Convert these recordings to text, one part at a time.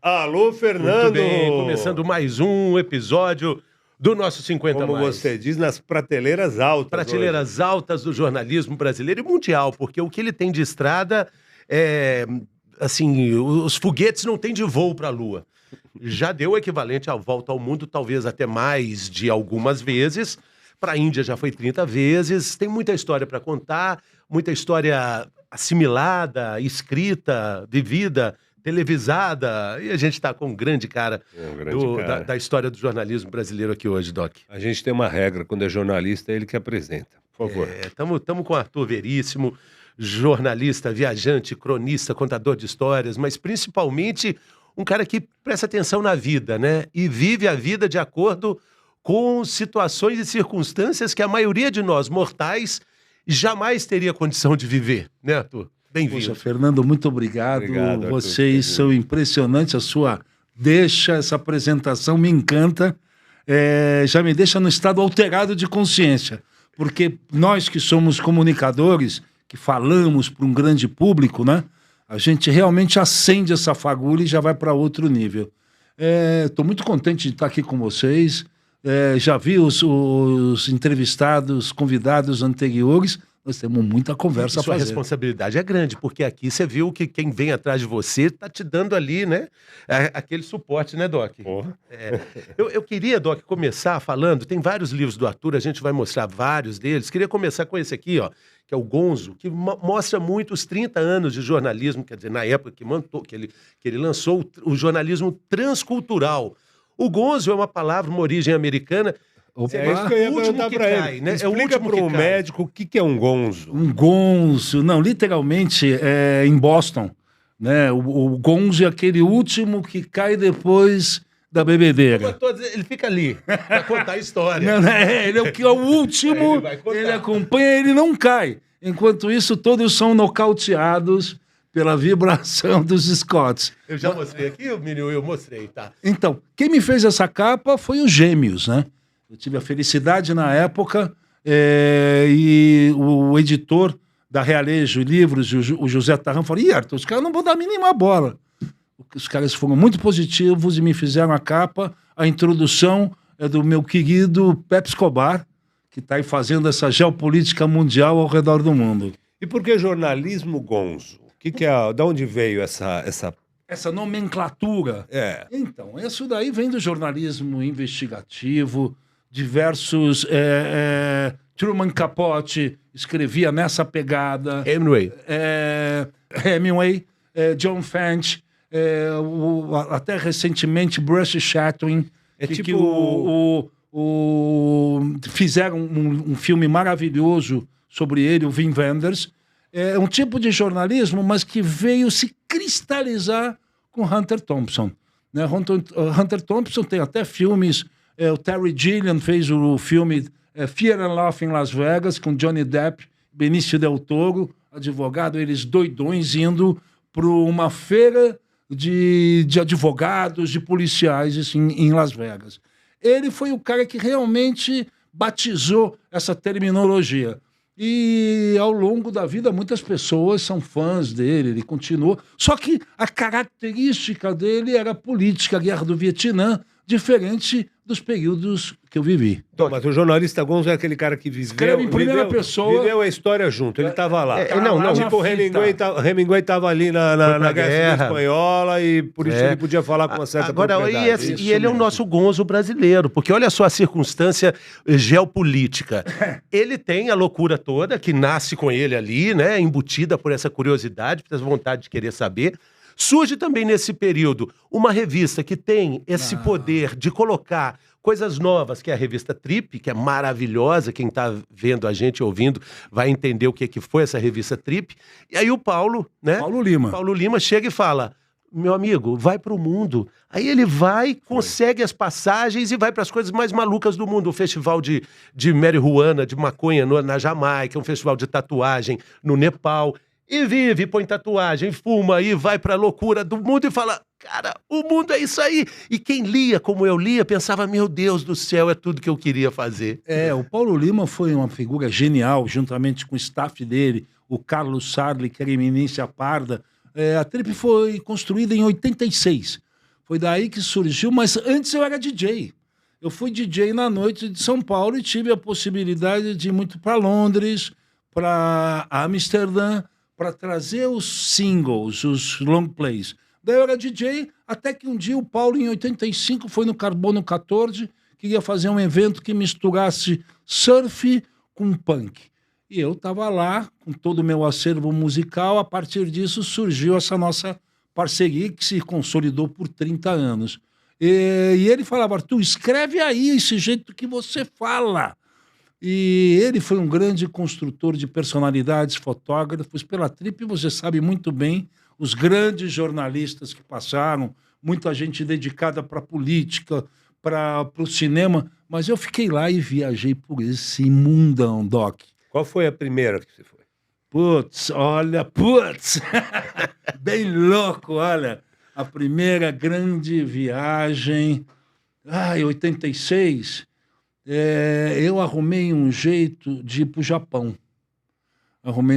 Alô, Fernando! Muito bem, começando mais um episódio do nosso 50 Como Mais. você diz, nas prateleiras altas. Prateleiras altas do jornalismo brasileiro e mundial, porque o que ele tem de estrada é... Assim, os foguetes não têm de voo para a Lua. Já deu o equivalente à volta ao mundo, talvez até mais de algumas vezes. Para a Índia já foi 30 vezes. Tem muita história para contar, muita história assimilada, escrita, vivida, televisada. E a gente está com um grande cara, da história do jornalismo brasileiro aqui hoje, Doc. A gente tem uma regra, quando é jornalista, é ele que apresenta. Por favor. Estamos com o Arthur Veríssimo, jornalista, viajante, cronista, contador de histórias, mas principalmente um cara que presta atenção na vida, né? E vive a vida de acordo com situações e circunstâncias que a maioria de nós, mortais, jamais teria condição de viver, né, Arthur? Bem-vindo. Poxa, Fernando, muito obrigado. Vocês são impressionantes, a sua essa apresentação me encanta, já me deixa no estado alterado de consciência, porque nós que somos comunicadores, que falamos para um grande público, né? A gente realmente acende essa fagulha e já vai para outro nível. Estou muito contente de estar aqui com vocês. Já vi os entrevistados, convidados anteriores. Nós temos muita conversa a fazer. Sua responsabilidade é grande, porque aqui você viu que quem vem atrás de você está te dando ali, né? Aquele suporte, né, Doc? Eu queria, Doc, começar falando, tem vários livros do Arthur, a gente vai mostrar vários deles. Queria começar com esse aqui, ó, que é o Gonzo, que mostra muito os 30 anos de jornalismo, quer dizer, na época que ele lançou o jornalismo transcultural. O Gonzo é uma palavra, uma origem americana. É isso que eu ia perguntar para ele. Né? Explica para o médico o que é um gonzo. Um gonzo, não, literalmente em Boston, né? O gonzo é aquele último que cai depois da bebedeira. Ele fica ali para contar a história. Não, ele é o que é o último, ele acompanha, ele não cai. Enquanto isso, todos são nocauteados pela vibração dos Scotts. Eu já mostrei aqui, eu mostrei, tá? Então, quem me fez essa capa foi os Gêmeos, né? Eu tive a felicidade na época, e o editor da Realejo Livros, o José Tarrão, falou: Ih, Arthur, os caras não vão dar a mínima bola. Os caras foram muito positivos e me fizeram a capa. A introdução é do meu querido Pepe Escobar, que está aí fazendo essa geopolítica mundial ao redor do mundo. E por que jornalismo gonzo? Da onde veio essa nomenclatura? Então, isso daí vem do jornalismo investigativo. Diversos... Truman Capote escrevia nessa pegada. Hemingway, John French, até recentemente Bruce Chatwin, fizeram um filme maravilhoso sobre ele, o Wim Wenders. É um tipo de jornalismo, mas que veio se cristalizar com Hunter Thompson. Né? Hunter Thompson tem até filmes... o Terry Gilliam fez o filme Fear and Loathing em Las Vegas, com Johnny Depp, Benício Del Toro, advogado, eles doidões indo para uma feira de advogados, de policiais assim, em Las Vegas. Ele foi o cara que realmente batizou essa terminologia. E ao longo da vida muitas pessoas são fãs dele, ele continuou. Só que a característica dele era a política, a guerra do Vietnã, diferente dos períodos que eu vivi. Mas o jornalista gonzo é aquele cara que escreve em primeira pessoa. Viveu a história junto, ele estava lá. Tipo o Hemingway estava ali na Guerra Espanhola e por isso ele podia falar com uma certa propriedade. E ele é o nosso gonzo brasileiro, porque olha só a circunstância geopolítica. Ele tem a loucura toda, que nasce com ele ali, né, embutida por essa curiosidade, por essa vontade de querer saber. Surge também nesse período uma revista que tem esse poder de colocar coisas novas, que é a revista Trip, que é maravilhosa, quem está vendo a gente, ouvindo, vai entender o que foi essa revista Trip. E aí o Paulo, né? Paulo Lima chega e fala: meu amigo, vai para o mundo. Aí ele vai, consegue as passagens e vai para as coisas mais malucas do mundo. O festival de marihuana, de maconha na Jamaica, um festival de tatuagem no Nepal. E vive, põe tatuagem, fuma e vai pra loucura do mundo e fala: cara, o mundo é isso aí. E quem lia como eu lia pensava: meu Deus do céu, é tudo que eu queria fazer. O Paulo Lima foi uma figura genial, juntamente com o staff dele, o Carlos Sarli, que era eminência parda. A Trip foi construída em 86. Foi daí que surgiu, mas antes eu era DJ. Eu fui DJ na noite de São Paulo e tive a possibilidade de ir muito para Londres, para Amsterdã, para trazer os singles, os long plays. Daí eu era DJ, até que um dia o Paulo, em 85, foi no Carbono 14, queria fazer um evento que misturasse surf com punk. E eu estava lá, com todo o meu acervo musical. A partir disso surgiu essa nossa parceria, que se consolidou por 30 anos. E ele falava: Arthur, escreve aí esse jeito que você fala. E ele foi um grande construtor de personalidades, fotógrafos. Pela Trip, você sabe muito bem, os grandes jornalistas que passaram, muita gente dedicada para a política, para o cinema. Mas eu fiquei lá e viajei por esse mundão, Doc. Qual foi a primeira que você foi? Putz, bem louco, olha. A primeira grande viagem, em 86, eu arrumei um jeito de ir para o Japão. Como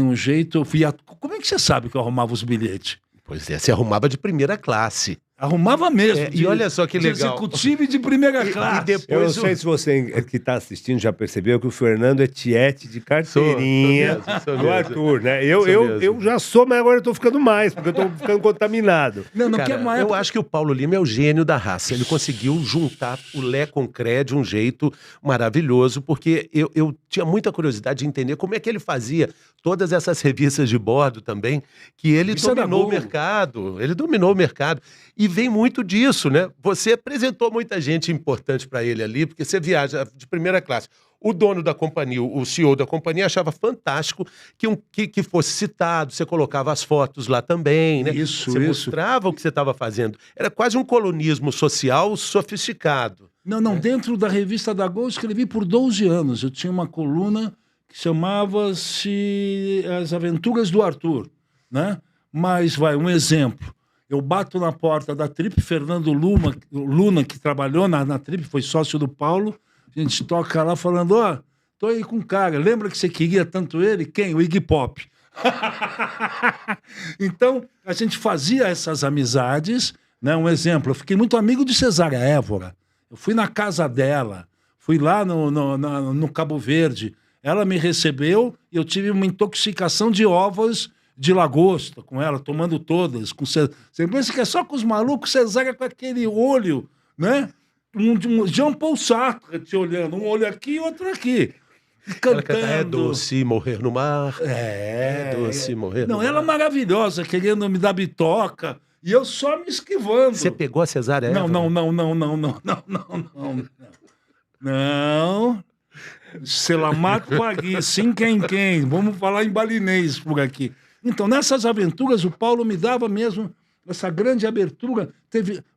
é que você sabe que eu arrumava os bilhetes? Pois é, você arrumava de primeira classe. Arrumava mesmo. E olha só que legal. Executivo e de primeira classe. E depois eu não sei se você que está assistindo já percebeu que o Fernando é tiete de carteirinha do Arthur, né? Eu já sou, mas agora eu estou ficando mais, porque eu estou ficando contaminado. Eu acho que o Paulo Lima é o gênio da raça. Ele conseguiu juntar o Lé com o Cré de um jeito maravilhoso, porque eu tinha muita curiosidade de entender como é que ele fazia todas essas revistas de bordo também, que ele dominou o mercado. Ele dominou o mercado. E vem muito disso, né? Você apresentou muita gente importante para ele ali, porque você viaja de primeira classe. O dono da companhia, o CEO da companhia, achava fantástico que fosse citado, você colocava as fotos lá também, né? Você mostrava o que você estava fazendo. Era quase um colonismo social sofisticado. Não, dentro da revista da Gol eu escrevi por 12 anos. Eu tinha uma coluna que chamava-se As Aventuras do Arthur, né? Mas, um exemplo. Eu bato na porta da Trip, Fernando Luna, que trabalhou na Trip, foi sócio do Paulo, a gente toca lá falando: tô aí com um cara, lembra que você queria tanto ele? Quem? O Iggy Pop. Então, a gente fazia essas amizades, né? Um exemplo, eu fiquei muito amigo de Cesária Évora. Eu fui na casa dela, fui lá no Cabo Verde, ela me recebeu e eu tive uma intoxicação de ovos de lagosta com ela, tomando todas. Você pensa que é só com os malucos, Cesária com aquele olho, né? Um Jean Paul Sartre te olhando, um olho aqui e outro aqui. Cantando. É doce morrer no mar. É doce morrer no mar. Ela maravilhosa, querendo me dar bitoca, e eu só me esquivando. Você pegou a Cesária Évora? Não. Selamat pagui, sim quem. Vamos falar em balinês por aqui. Então, nessas aventuras, o Paulo me dava mesmo essa grande abertura.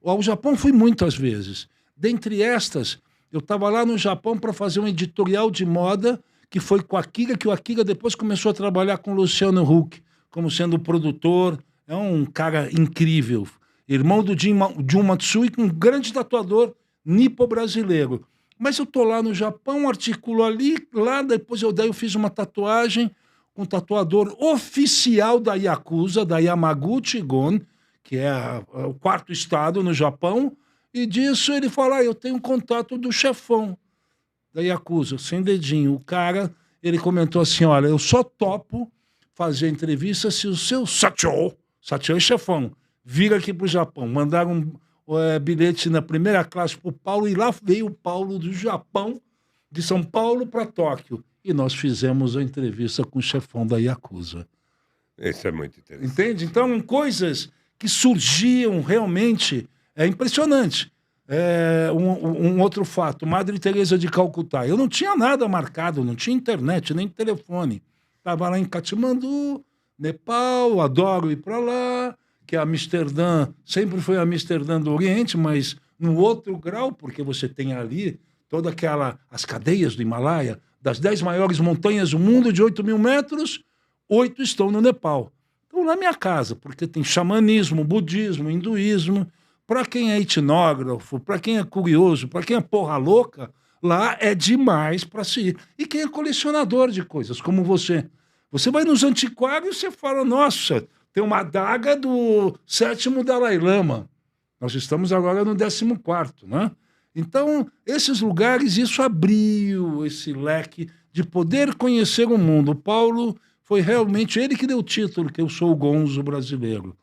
Ao Japão fui muitas vezes. Dentre estas, eu estava lá no Japão para fazer um editorial de moda que foi com a Akira, que o Akira depois começou a trabalhar com o Luciano Huck, como sendo produtor. É um cara incrível. Irmão do Jun Matsui, um grande tatuador nipo-brasileiro. Mas eu estou lá no Japão, articulo lá, depois eu fiz uma tatuagem com um tatuador oficial da Yakuza, da Yamaguchi Gon, que é o 4º estado no Japão, e disso ele fala: eu tenho um contato do chefão da Yakuza, sem dedinho. O cara, ele comentou assim: olha, eu só topo fazer entrevista se o seu Satchou é chefão, vir aqui pro Japão. Mandaram bilhete na primeira classe pro Paulo, e lá veio o Paulo do Japão, de São Paulo para Tóquio. E nós fizemos a entrevista com o chefão da Yakuza. Isso é muito interessante. Entende? Então, coisas que surgiam realmente... É impressionante. Um outro fato, Madre Teresa de Calcutá. Eu não tinha nada marcado, não tinha internet, nem telefone. Estava lá em Katmandu, Nepal, adoro ir para lá, que é Amsterdã, sempre foi Amsterdã do Oriente, mas num outro grau, porque você tem ali toda as cadeias do Himalaia. Das 10 maiores montanhas do mundo, de 8 mil metros, 8 estão no Nepal. Então, na minha casa, porque tem xamanismo, budismo, hinduísmo. Para quem é etnógrafo, para quem é curioso, para quem é porra louca, lá é demais para se ir. E quem é colecionador de coisas, como você. Você vai nos antiquários e você fala: nossa, tem uma adaga do 7º Dalai Lama. Nós estamos agora no 14º, né? Então, esses lugares, isso abriu esse leque de poder conhecer o mundo. O Paulo foi realmente ele que deu o título, que eu sou o Gonzo brasileiro.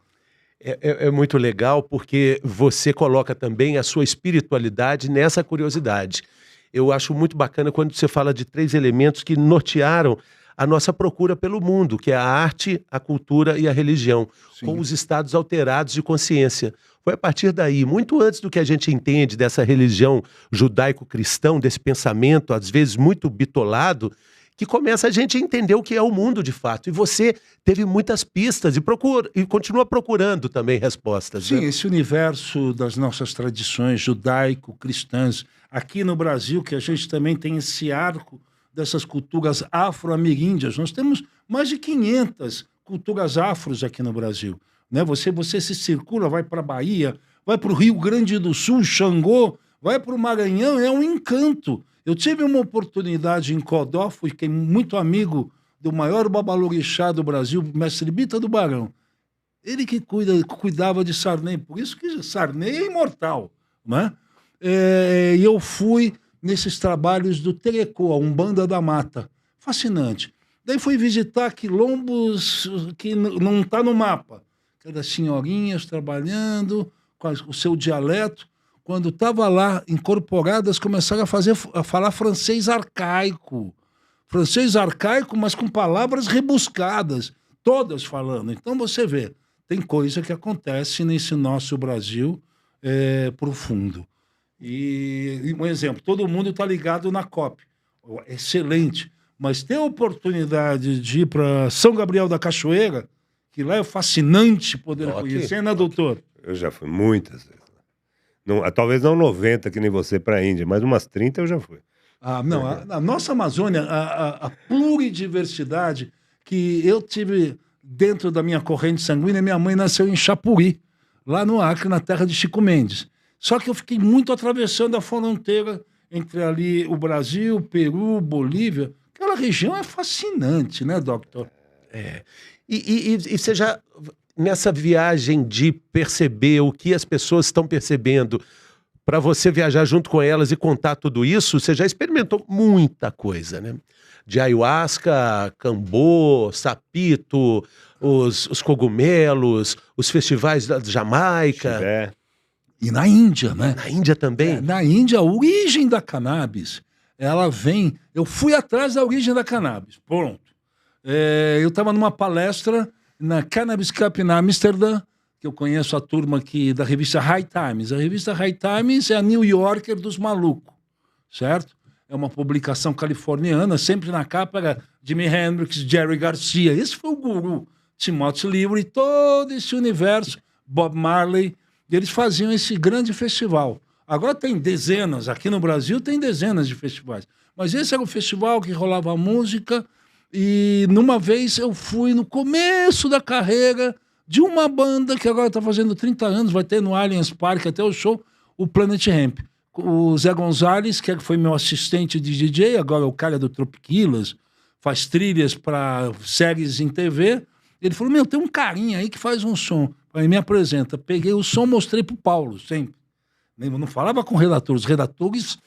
É muito legal porque você coloca também a sua espiritualidade nessa curiosidade. Eu acho muito bacana quando você fala de 3 elementos que nortearam a nossa procura pelo mundo, que é a arte, a cultura e a religião, Sim. com os estados alterados de consciência. Foi a partir daí, muito antes do que a gente entende dessa religião judaico-cristão, desse pensamento, às vezes muito bitolado, que começa a gente a entender o que é o mundo de fato. E você teve muitas pistas e continua procurando também respostas. Sim, né? Esse universo das nossas tradições judaico-cristãs, aqui no Brasil, que a gente também tem esse arco dessas culturas afro-ameríndias. Nós temos mais de 500 culturas afros aqui no Brasil. Né? Você se circula, vai para a Bahia, vai para o Rio Grande do Sul, Xangô, vai para o Maranhão, é um encanto. Eu tive uma oportunidade em Codó, fiquei muito amigo do maior babalorixá do Brasil, mestre Bita do Barão. Ele que cuidava de Sarney, por isso que Sarney é imortal. Né? E eu fui nesses trabalhos do Telecô, a Umbanda da Mata. Fascinante. Daí fui visitar quilombos que não está no mapa. Aquelas senhorinhas trabalhando com o seu dialeto. Quando estava lá, incorporadas, começaram a falar francês arcaico. Francês arcaico, mas com palavras rebuscadas. Todas falando. Então você vê, tem coisa que acontece nesse nosso Brasil profundo. E um exemplo, todo mundo está ligado na COP. Excelente. Mas ter a oportunidade de ir para São Gabriel da Cachoeira, que lá é fascinante poder conhecer, né, doutor? Eu já fui muitas vezes. Não, talvez não 90, que nem você, para a Índia, mas umas 30 eu já fui. Não, a nossa Amazônia, a pluridiversidade que eu tive dentro da minha corrente sanguínea, minha mãe nasceu em Chapuri, lá no Acre, na terra de Chico Mendes. Só que eu fiquei muito atravessando a fronteira entre ali o Brasil, Peru, Bolívia. Aquela região é fascinante, né, doutor? E você já, nessa viagem de perceber o que as pessoas estão percebendo, para você viajar junto com elas e contar tudo isso, você já experimentou muita coisa, né? De ayahuasca, cambô, sapito, os cogumelos, os festivais da Jamaica. Chibé. E na Índia, né? Na Índia também? Na Índia, a origem da cannabis, ela vem... Eu fui atrás da origem da cannabis, pronto. Eu estava numa palestra na Cannabis Cup na Amsterdã, que eu conheço a turma aqui da revista High Times. A revista High Times é a New Yorker dos malucos, certo? É uma publicação californiana, sempre na capa era Jimi Hendrix, Jerry Garcia. Esse foi o guru, Timothy Leary, todo esse universo, Bob Marley. E eles faziam esse grande festival. Agora tem dezenas, aqui no Brasil tem dezenas de festivais. Mas esse era o festival que rolava música. E numa vez eu fui no começo da carreira de uma banda que agora está fazendo 30 anos, vai ter no Allianz Parque até o show, o Planet Hemp. O Zé Gonzalez, que foi meu assistente de DJ, agora é o cara do Tropiquilas, faz trilhas para séries em TV. Ele falou, tem um carinha aí que faz um som. Aí me apresenta. Peguei o som, mostrei pro Paulo, sempre. Eu não falava com redatores. Os redatores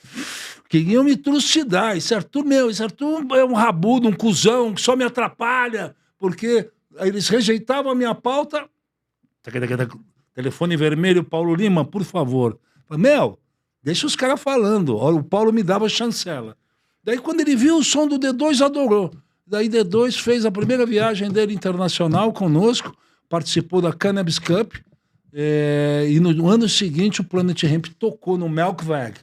queriam me trucidar. Esse Arthur é um rabudo, um cuzão, que só me atrapalha. Porque aí eles rejeitavam a minha pauta. Telefone vermelho, Paulo Lima, por favor. Deixa os caras falando. O Paulo me dava chancela. Daí quando ele viu o som do D2, adorou. Daí D2 fez a primeira viagem dele internacional conosco, participou da Cannabis Cup, e no ano seguinte o Planet Hemp tocou no Melkweg,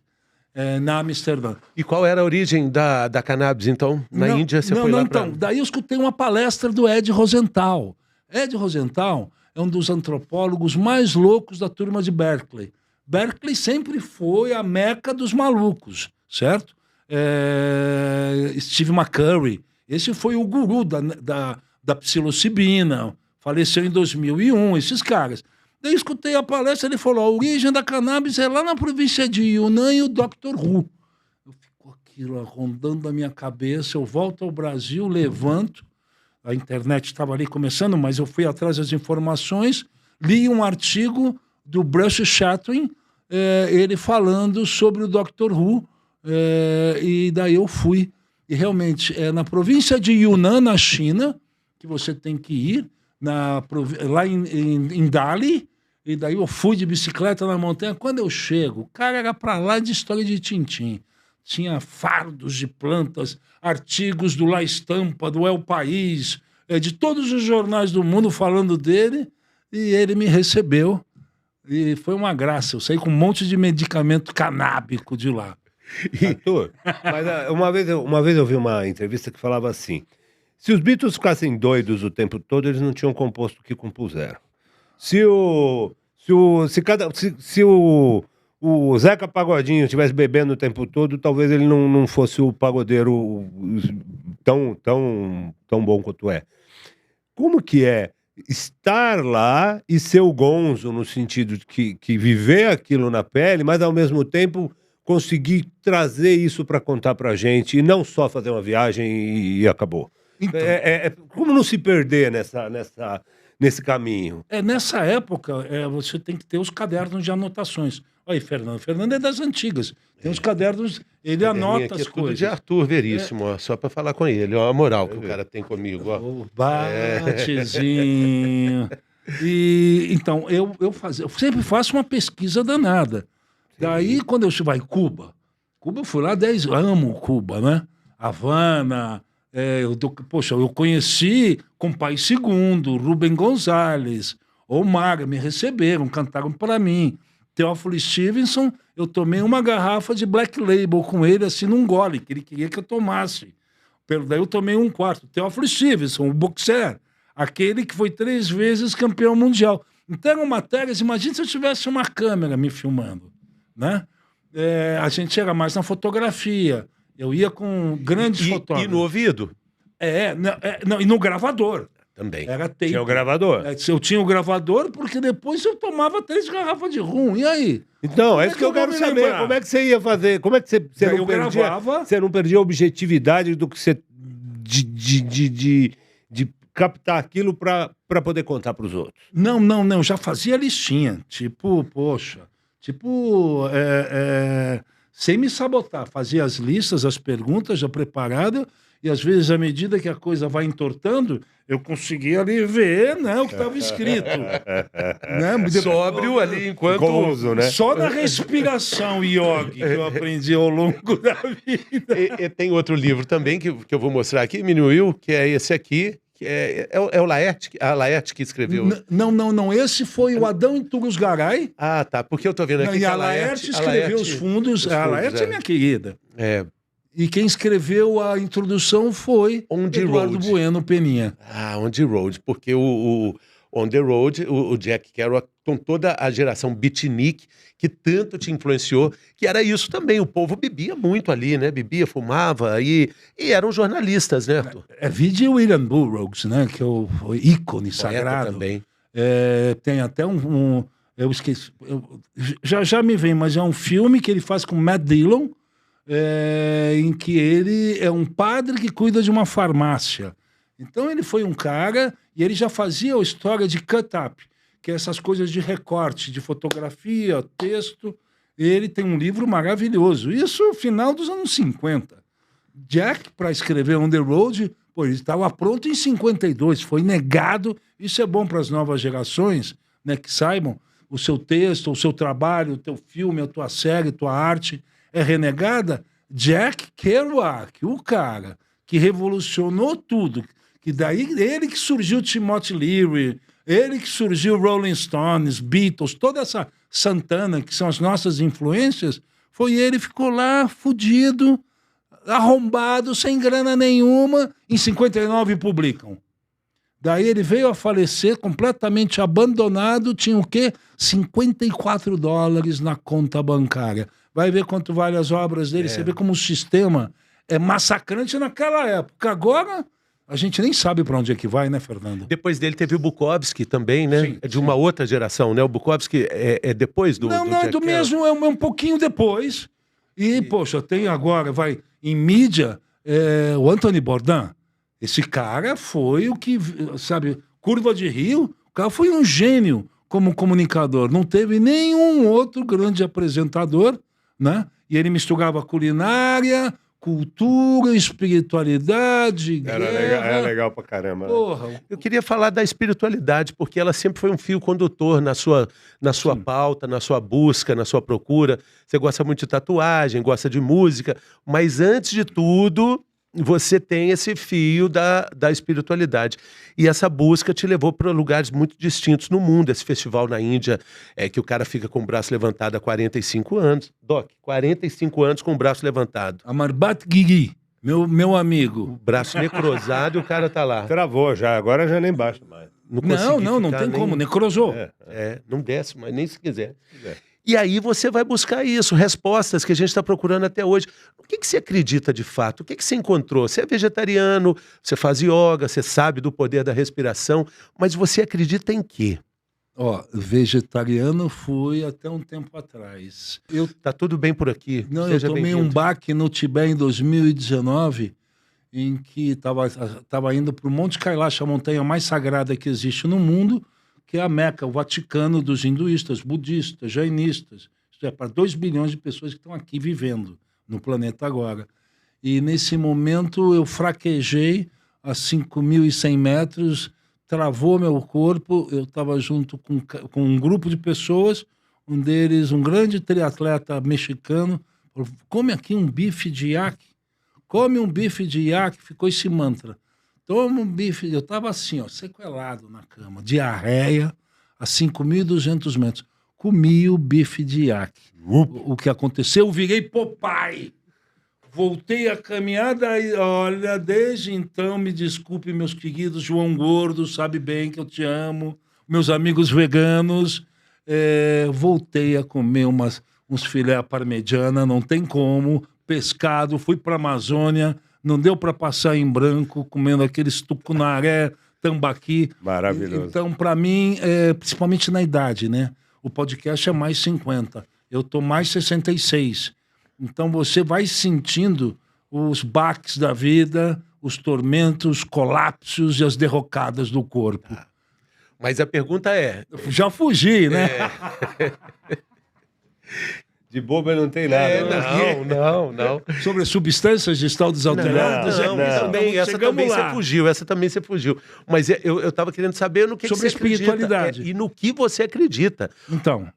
na Amsterdã. E qual era a origem da cannabis, então? Na Índia você foi lá pra... Então, daí eu escutei uma palestra do Ed Rosenthal. Ed Rosenthal é um dos antropólogos mais loucos da turma de Berkeley. Berkeley sempre foi a meca dos malucos, certo? Steve McCurry, esse foi o guru da psilocibina, faleceu em 2001, esses caras. Daí eu escutei a palestra, ele falou, a origem da cannabis é lá na província de Yunnan e o Dr. Hu. Eu fico aquilo rondando a minha cabeça, eu volto ao Brasil, levanto, a internet estava ali começando, mas eu fui atrás das informações, li um artigo, do Bruce Chatwin, ele falando sobre o Doctor Who, e daí eu fui. E realmente, na província de Yunnan, na China, que você tem que ir, lá em Dali, e daí eu fui de bicicleta na montanha. Quando eu chego, o cara era para lá de história de Tintim. Tinha fardos de plantas, artigos do La Estampa, do El País, de todos os jornais do mundo falando dele, e ele me recebeu. E foi uma graça. Eu saí com um monte de medicamento canábico de lá. Arthur, mas uma vez eu vi uma entrevista que falava assim: se os Beatles ficassem doidos o tempo todo, eles não tinham composto o que compuseram. Se o Zeca Pagodinho estivesse bebendo o tempo todo, talvez ele não fosse o pagodeiro tão bom quanto é. Como que é estar lá e ser o Gonzo, no sentido de que viver aquilo na pele, mas ao mesmo tempo conseguir trazer isso para contar pra gente e não só fazer uma viagem e acabou? Então, como não se perder nesse caminho? Nessa época, você tem que ter os cadernos de anotações. Olha aí, Fernando. Fernando é das antigas. Tem os cadernos, ele anota as coisas. Tudo de Arthur Veríssimo, ó, só para falar com ele. Ó, a moral que o cara tem comigo. Ó. O batezinho. E, então, eu sempre faço uma pesquisa danada. Daí, quando eu vai Cuba eu fui lá 10 anos, amo Cuba, né? Havana, eu conheci Compai II, Rubem Gonzalez, Omar, me receberam, cantaram para mim. Theophilus Stevenson, eu tomei uma garrafa de Black Label com ele, assim, num gole, que ele queria que eu tomasse. Daí eu tomei um quarto. Theophilus Stevenson, o boxer, aquele que foi 3 vezes campeão mundial. Então eram matérias, imagina se eu tivesse uma câmera me filmando, né? A gente era mais na fotografia. Eu ia com grandes fotógrafos. E no ouvido? E no gravador. Também. Era tape. Tinha o gravador. Eu tinha o gravador, porque depois eu tomava 3 garrafas de rum. E aí? Então, é isso que eu quero saber. Lembrar? Como é que você ia fazer? Como é que você não perdia a objetividade do que você... de captar aquilo para poder contar para os outros? Não. Já fazia listinha. Sem me sabotar. Fazia as listas, as perguntas já preparadas, e às vezes, à medida que a coisa vai entortando, eu conseguia ali ver, né, o que estava escrito. Né? Sóbrio ali enquanto... Gonzo, né? Só na respiração yogi que eu aprendi ao longo da vida. E tem outro livro também que eu vou mostrar aqui, Minuiu, que é esse aqui, que é o Laerte, a Laerte que escreveu. Não. Esse foi o Adão Intugus Garay. Ah, tá. Porque eu tô vendo aqui que a Laerte escreveu os fundos. A Laerte é minha querida. E quem escreveu a introdução foi Eduardo Bueno Peninha. On the Road, porque o On the Road, o Jack Kerouac, com toda a geração beatnik, que tanto te influenciou, que era isso também, o povo bebia muito ali, né? Bebia, fumava, e eram jornalistas, né, Arthur? Vide William Burroughs, né? Que é o ícone sagrado. Também. Tem até eu esqueci, já me vem, mas é um filme que ele faz com Matt Dillon, em que ele é um padre que cuida de uma farmácia. Então ele foi um cara, e ele já fazia a história de cut-up, que é essas coisas de recorte, de fotografia, texto. Ele tem um livro maravilhoso. Isso no final dos anos 50. Jack, para escrever On the Road, ele estava pronto em 52, foi negado. Isso é bom para as novas gerações, né, que saibam o seu texto, o seu trabalho, o teu filme, a tua série, a tua arte é renegada. Jack Kerouac, o cara que revolucionou tudo, que daí ele que surgiu Timothy Leary, ele que surgiu Rolling Stones, Beatles, toda essa Santana, que são as nossas influências, foi ele que ficou lá, fudido, arrombado, sem grana nenhuma. Em 59 publicam. Daí ele veio a falecer completamente abandonado, tinha o quê? $54 na conta bancária. Vai ver quanto vale as obras dele, você vê como o sistema é massacrante naquela época. Agora, a gente nem sabe para onde é que vai, né, Fernando? Depois dele teve o Bukowski também, né? Sim, é de uma outra geração, né? O Bukowski é depois do... Não, é do mesmo, é um pouquinho depois. E, poxa, tem agora, em mídia, o Anthony Bourdain. Esse cara foi o que, sabe, Curva de Rio, o cara foi um gênio como comunicador. Não teve nenhum outro grande apresentador, né? E ele misturava culinária, cultura, espiritualidade, guerra. Era legal pra caramba. Porra, Eu queria falar da espiritualidade, porque ela sempre foi um fio condutor na sua pauta, na sua busca, na sua procura. Você gosta muito de tatuagem, gosta de música, mas antes de tudo, você tem esse fio da espiritualidade. E essa busca te levou para lugares muito distintos no mundo. Esse festival na Índia, que o cara fica com o braço levantado há 45 anos. Doc, 45 anos com o braço levantado. Amarbat Guigui, meu amigo. O braço necrosado e o cara tá lá. Travou já, agora já nem baixa mais. Não tem como, necrosou. Não desce, mas nem se quiser. E aí você vai buscar isso, respostas que a gente está procurando até hoje. O que você acredita de fato? O que você encontrou? Você é vegetariano, você faz yoga, você sabe do poder da respiração, mas você acredita em quê? Vegetariano fui até um tempo atrás. Tá tudo bem por aqui? Não, Seja eu tomei um baque no Tibete em 2019, em que estava indo para o Monte Kailash, a montanha mais sagrada que existe no mundo, que é a Meca, o Vaticano dos hinduístas, budistas, jainistas. Isto é, para 2 bilhões de pessoas que estão aqui vivendo no planeta agora. E nesse momento eu fraquejei a 5.100 metros, travou meu corpo, eu estava junto com um grupo de pessoas, um deles, um grande triatleta mexicano, falou, come aqui um bife de iaque, come um bife de iaque, ficou esse mantra. Toma um bife, eu estava assim, ó, sequelado na cama, diarreia, a 5.200 metros. Comi o bife de iaque. O que aconteceu, eu virei Popeye. Voltei a caminhada e, olha, desde então, me desculpe, meus queridos, João Gordo, sabe bem que eu te amo, meus amigos veganos, voltei a comer uns filé à parmegiana, não tem como, pescado, fui para a Amazônia, não deu para passar em branco, comendo aqueles tucunaré, tambaqui. Maravilhoso. Então, para mim, principalmente na idade, né? O podcast é mais 50, eu tô mais 66. Então você vai sentindo os baques da vida, os tormentos, os colapsos e as derrocadas do corpo. Mas a pergunta é... Já fugi, né? De boba não tem nada. Não. Sobre as substâncias de estados alterados? Essa também você fugiu. Mas eu estava querendo saber no que sobre você a espiritualidade. E no que você acredita. Então,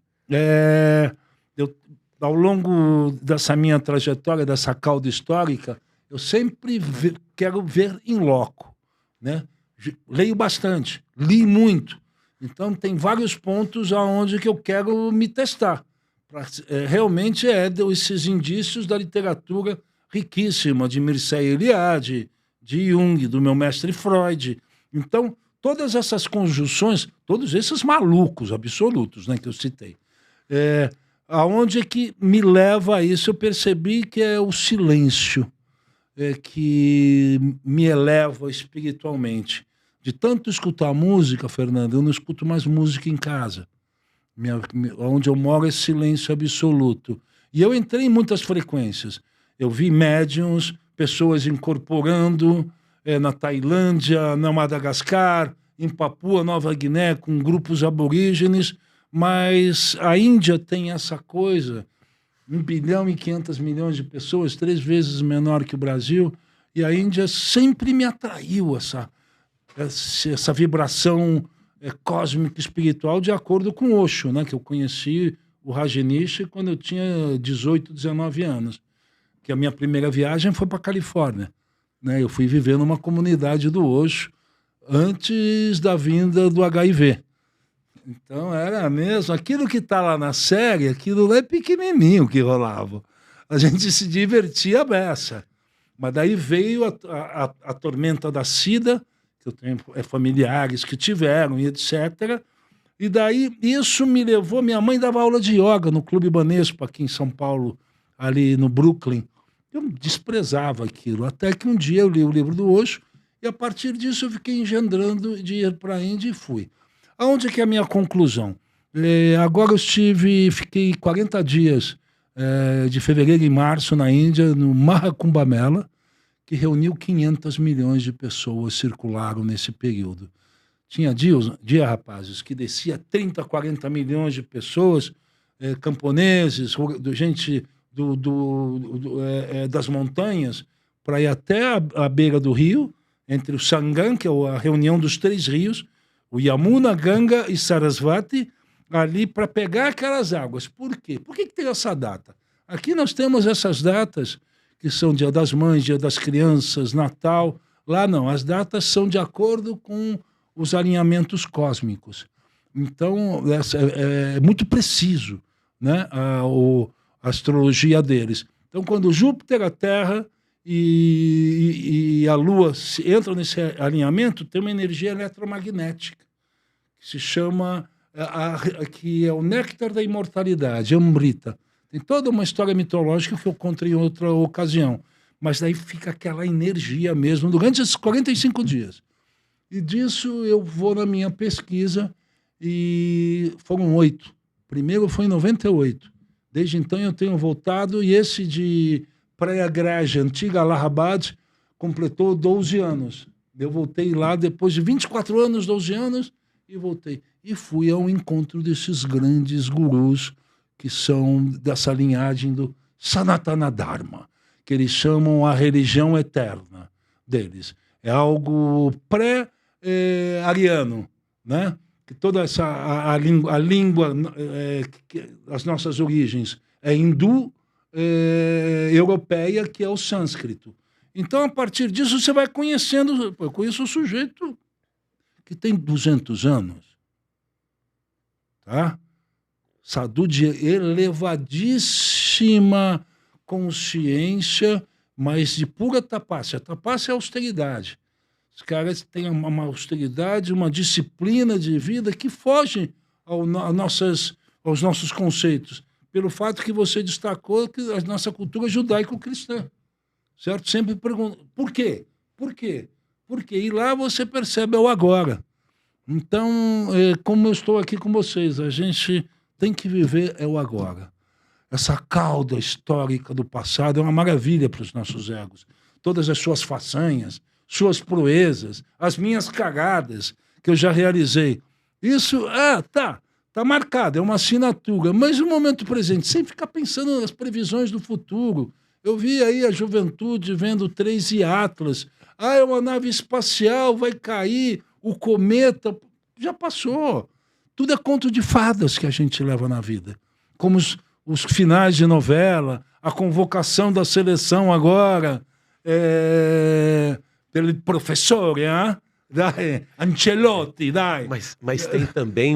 ao longo dessa minha trajetória, dessa cauda histórica, eu sempre quero ver em loco, né? Leio bastante, li muito. Então, tem vários pontos aonde que eu quero me testar. Realmente esses indícios da literatura riquíssima, de Mircea Eliade, de Jung, do meu mestre Freud. Então, todas essas conjunções, todos esses malucos absolutos, né, que eu citei, aonde é que me leva a isso? Eu percebi que é o silêncio que me eleva espiritualmente. De tanto escutar música, Fernando, eu não escuto mais música em casa. Onde eu moro é silêncio absoluto. E eu entrei em muitas frequências. Eu vi médiums, pessoas incorporando na Tailândia, na Madagascar, em Papua Nova Guiné, com grupos aborígenes. Mas a Índia tem essa coisa, 1 bilhão e 500 milhões de pessoas, 3 vezes menor que o Brasil, e a Índia sempre me atraiu essa vibração cósmica espiritual, de acordo com Osho, né, que eu conheci o Rajneesh quando eu tinha 18, 19 anos, que a minha primeira viagem foi para a Califórnia, né, eu fui viver numa comunidade do Osho antes da vinda do HIV. Então era mesmo, aquilo que está lá na série, aquilo lá é pequenininho que rolava. A gente se divertia a beça. Mas daí veio a tormenta da SIDA, que eu tenho familiares que tiveram e etc. E daí isso me levou, minha mãe dava aula de yoga no Clube Banespa aqui em São Paulo, ali no Brooklyn. Eu desprezava aquilo, até que um dia eu li o livro do Osho e a partir disso eu fiquei engendrando de ir para a Índia e fui. Aonde que é a minha conclusão? Agora eu fiquei 40 dias de fevereiro e março na Índia, no Mahakumbh Mela, que reuniu 500 milhões de pessoas, circularam nesse período. Tinha rapazes, que descia 30, 40 milhões de pessoas, camponeses, gente das montanhas, para ir até a beira do rio, entre o Sangam, que é a reunião dos 3 rios, o Yamuna, Ganga e Sarasvati, ali para pegar aquelas águas. Por quê? Por que tem essa data? Aqui nós temos essas datas, que são Dia das Mães, Dia das Crianças, Natal. Lá não, as datas são de acordo com os alinhamentos cósmicos. Então, é muito preciso, né, a astrologia deles. Então, quando Júpiter, a Terra e a Lua entram nesse alinhamento, tem uma energia eletromagnética, que se chama, que é o néctar da imortalidade, Amrita. Tem toda uma história mitológica que eu conto em outra ocasião. Mas daí fica aquela energia mesmo durante esses 45 dias. E disso eu vou na minha pesquisa e foram 8. Primeiro foi em 98. Desde então eu tenho voltado e esse de Prayagraj, antiga Allahabad, completou 12 anos. Eu voltei lá depois de 24 anos, 12 anos, e voltei. E fui ao encontro desses grandes gurus que são dessa linhagem do Sanatana Dharma, que eles chamam a religião eterna deles. É algo pré-ariano, né? Que toda a língua, as nossas origens, é hindu, europeia, que é o sânscrito. Então, a partir disso, você vai conhecendo... Eu conheço um sujeito que tem 200 anos, tá? Sadhu de elevadíssima consciência, mas de pura tapácia. Tapácia é austeridade. Os caras têm uma austeridade, uma disciplina de vida que foge aos nossos conceitos, pelo fato que você destacou que a nossa cultura judaico-cristã, certo? Sempre pergunta, por quê? Por quê? Por quê? E lá você percebe o agora. Então, como eu estou aqui com vocês, a gente tem que viver o agora. Essa cauda histórica do passado é uma maravilha para os nossos egos. Todas as suas façanhas, suas proezas, as minhas cagadas que eu já realizei. Isso, tá marcado, é uma assinatura. Mas no momento presente, sem ficar pensando nas previsões do futuro. Eu vi aí a juventude vendo 3 Atlas. É uma nave espacial, vai cair, o cometa. Já passou. Tudo é conto de fadas que a gente leva na vida. Como os finais de novela, a convocação da seleção agora, pelo professor, Ancelotti. Mas tem também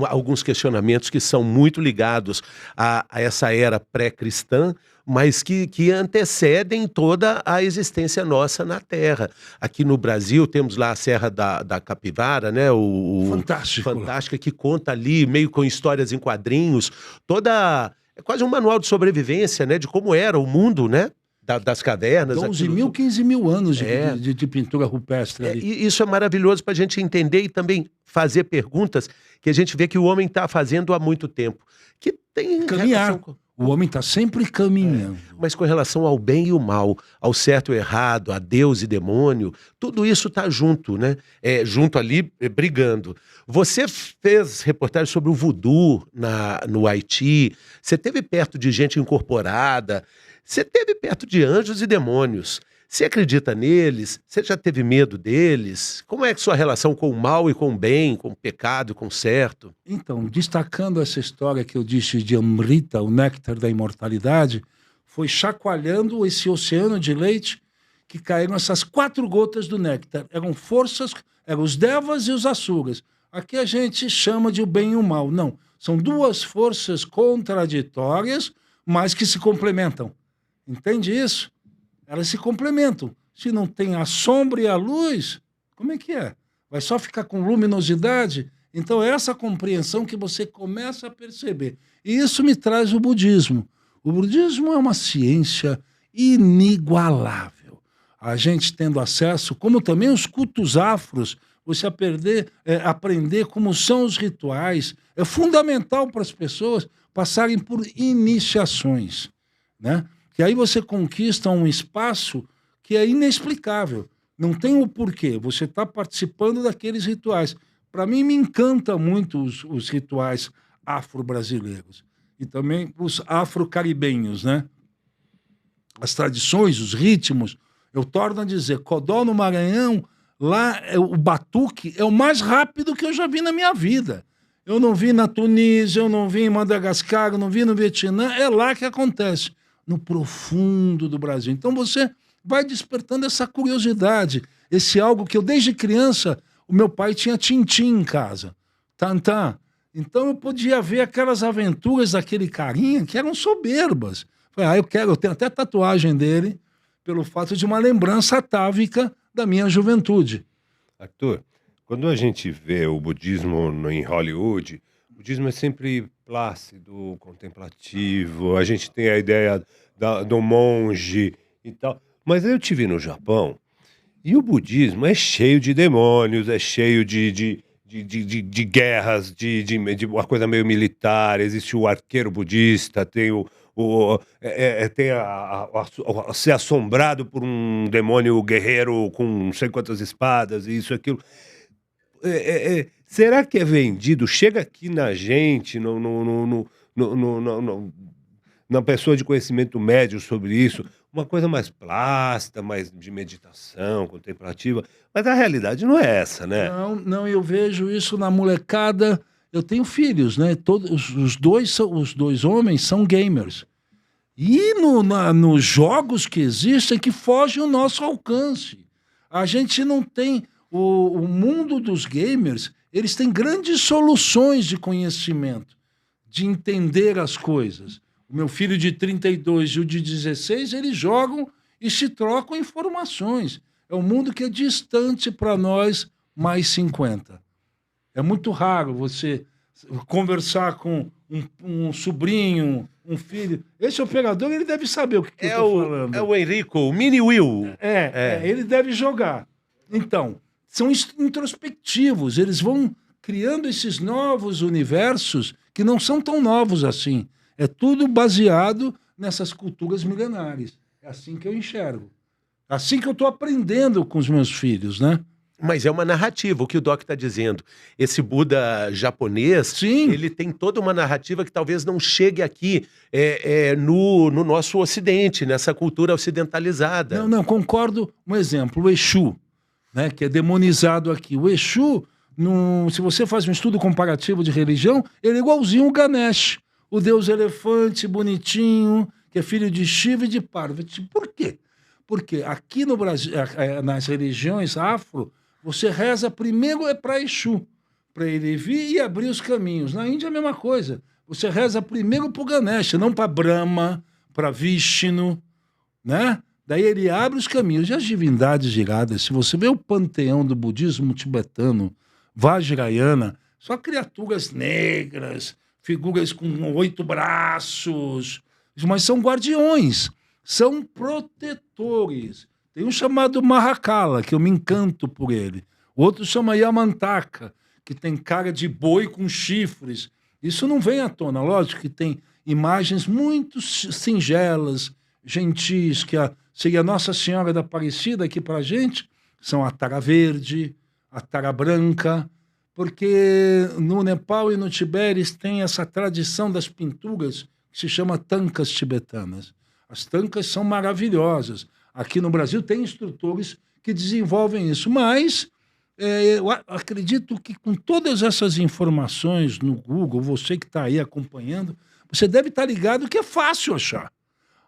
alguns questionamentos que são muito ligados a essa era pré-cristã, mas que antecedem toda a existência nossa na Terra. Aqui no Brasil temos lá a Serra da Capivara, né? Fantástica, que conta ali, meio com histórias em quadrinhos, é quase um manual de sobrevivência, né? De como era o mundo, né? Das cavernas. 12 mil, 15 mil anos de pintura rupestre ali. E isso é maravilhoso para a gente entender e também fazer perguntas que a gente vê que o homem está fazendo há muito tempo. Que tem caminhar. O homem está sempre caminhando. Mas com relação ao bem e o mal, ao certo e errado, a Deus e demônio, tudo isso está junto, né? Junto ali, brigando. Você fez reportagem sobre o voodoo no Haiti, você esteve perto de gente incorporada, você esteve perto de anjos e demônios. Você acredita neles? Você já teve medo deles? Como é que sua relação com o mal e com o bem, com o pecado e com o certo? Então, destacando essa história que eu disse de Amrita, o néctar da imortalidade, foi chacoalhando esse oceano de leite que caíram essas 4 gotas do néctar. Eram os devas e os asuras. Aqui a gente chama de o bem e o mal. Não, são 2 forças contraditórias, mas que se complementam. Entende isso? Elas se complementam. Se não tem a sombra e a luz, como é que é? Vai só ficar com luminosidade? Então é essa compreensão que você começa a perceber. E isso me traz o budismo. O budismo é uma ciência inigualável. A gente tendo acesso, como também os cultos afros, você aprender como são os rituais. É fundamental para as pessoas passarem por iniciações, né? Que aí você conquista um espaço que é inexplicável. Não tem o porquê. Você está participando daqueles rituais. Para mim, me encanta muito os rituais afro-brasileiros. E também os afro-caribenhos, né? As tradições, os ritmos. Eu torno a dizer, Codó no Maranhão, lá o batuque é o mais rápido que eu já vi na minha vida. Eu não vi na Tunísia, eu não vi em Madagascar, eu não vi no Vietnã, é lá que acontece, no profundo do Brasil. Então você vai despertando essa curiosidade, esse algo que eu, desde criança, o meu pai tinha Tintim em casa, Tantã. Então eu podia ver aquelas aventuras daquele carinha que eram soberbas. Falei, eu tenho até tatuagem dele, pelo fato de uma lembrança atávica da minha juventude. Arthur, quando a gente vê o budismo em Hollywood, o budismo é sempre plácido, contemplativo, a gente tem a ideia do monge e tal. Mas eu tive no Japão e o budismo é cheio de demônios, é cheio de guerras, de uma coisa meio militar. Existe o arqueiro budista, tem ser assombrado por um demônio guerreiro com não sei quantas espadas, e isso, aquilo. Será que é vendido? Chega aqui na gente, na pessoa de conhecimento médio sobre isso, uma coisa mais plástica, mais de meditação, contemplativa, mas a realidade não é essa, né? Não, eu vejo isso na molecada. Eu tenho filhos, né? Todos os dois homens são gamers. E nos jogos que existem que fogem ao nosso alcance. A gente não tem... O mundo dos gamers, eles têm grandes soluções de conhecimento, de entender as coisas. O meu filho de 32 e o de 16, eles jogam e se trocam informações. É um mundo que é distante para nós, mais 50. É muito raro você conversar com um sobrinho, um filho. Esse operador, ele deve saber o que eu estou falando. É o Henrico, o Mini Will. Ele deve jogar. Então, são introspectivos, eles vão criando esses novos universos que não são tão novos assim. É tudo baseado nessas culturas milenares. É assim que eu enxergo. É assim que eu estou aprendendo com os meus filhos, né? Mas é uma narrativa, o que o Doc está dizendo. Esse Buda japonês, sim, ele tem toda uma narrativa que talvez não chegue aqui no nosso ocidente, nessa cultura ocidentalizada. Não, concordo. Um exemplo, o Exu, né, que é demonizado aqui. O Exu, se você faz um estudo comparativo de religião, ele é igualzinho o Ganesh, o deus elefante, bonitinho, que é filho de Shiva e de Parvati. Por quê? Porque aqui no Brasil, nas religiões afro, você reza primeiro para Exu, para ele vir e abrir os caminhos. Na Índia é a mesma coisa. Você reza primeiro para o Ganesha, não para Brahma, para Vishnu, né? Daí ele abre os caminhos. E as divindades iradas, se você vê o panteão do budismo tibetano, Vajrayana, só criaturas negras, figuras com 8 braços, mas são guardiões, são protetores. Tem um chamado Mahakala, que eu me encanto por ele. O outro chama Yamantaka, que tem cara de boi com chifres. Isso não vem à tona. Lógico que tem imagens muito singelas, gentis, que seria Nossa Senhora da Aparecida aqui para a gente, são a tara verde, a tara branca, porque no Nepal e no Tibete eles têm essa tradição das pinturas que se chama tankas tibetanas. As tankas são maravilhosas. Aqui no Brasil tem instrutores que desenvolvem isso, mas eu acredito que com todas essas informações no Google, você que está aí acompanhando, você deve estar ligado que é fácil achar.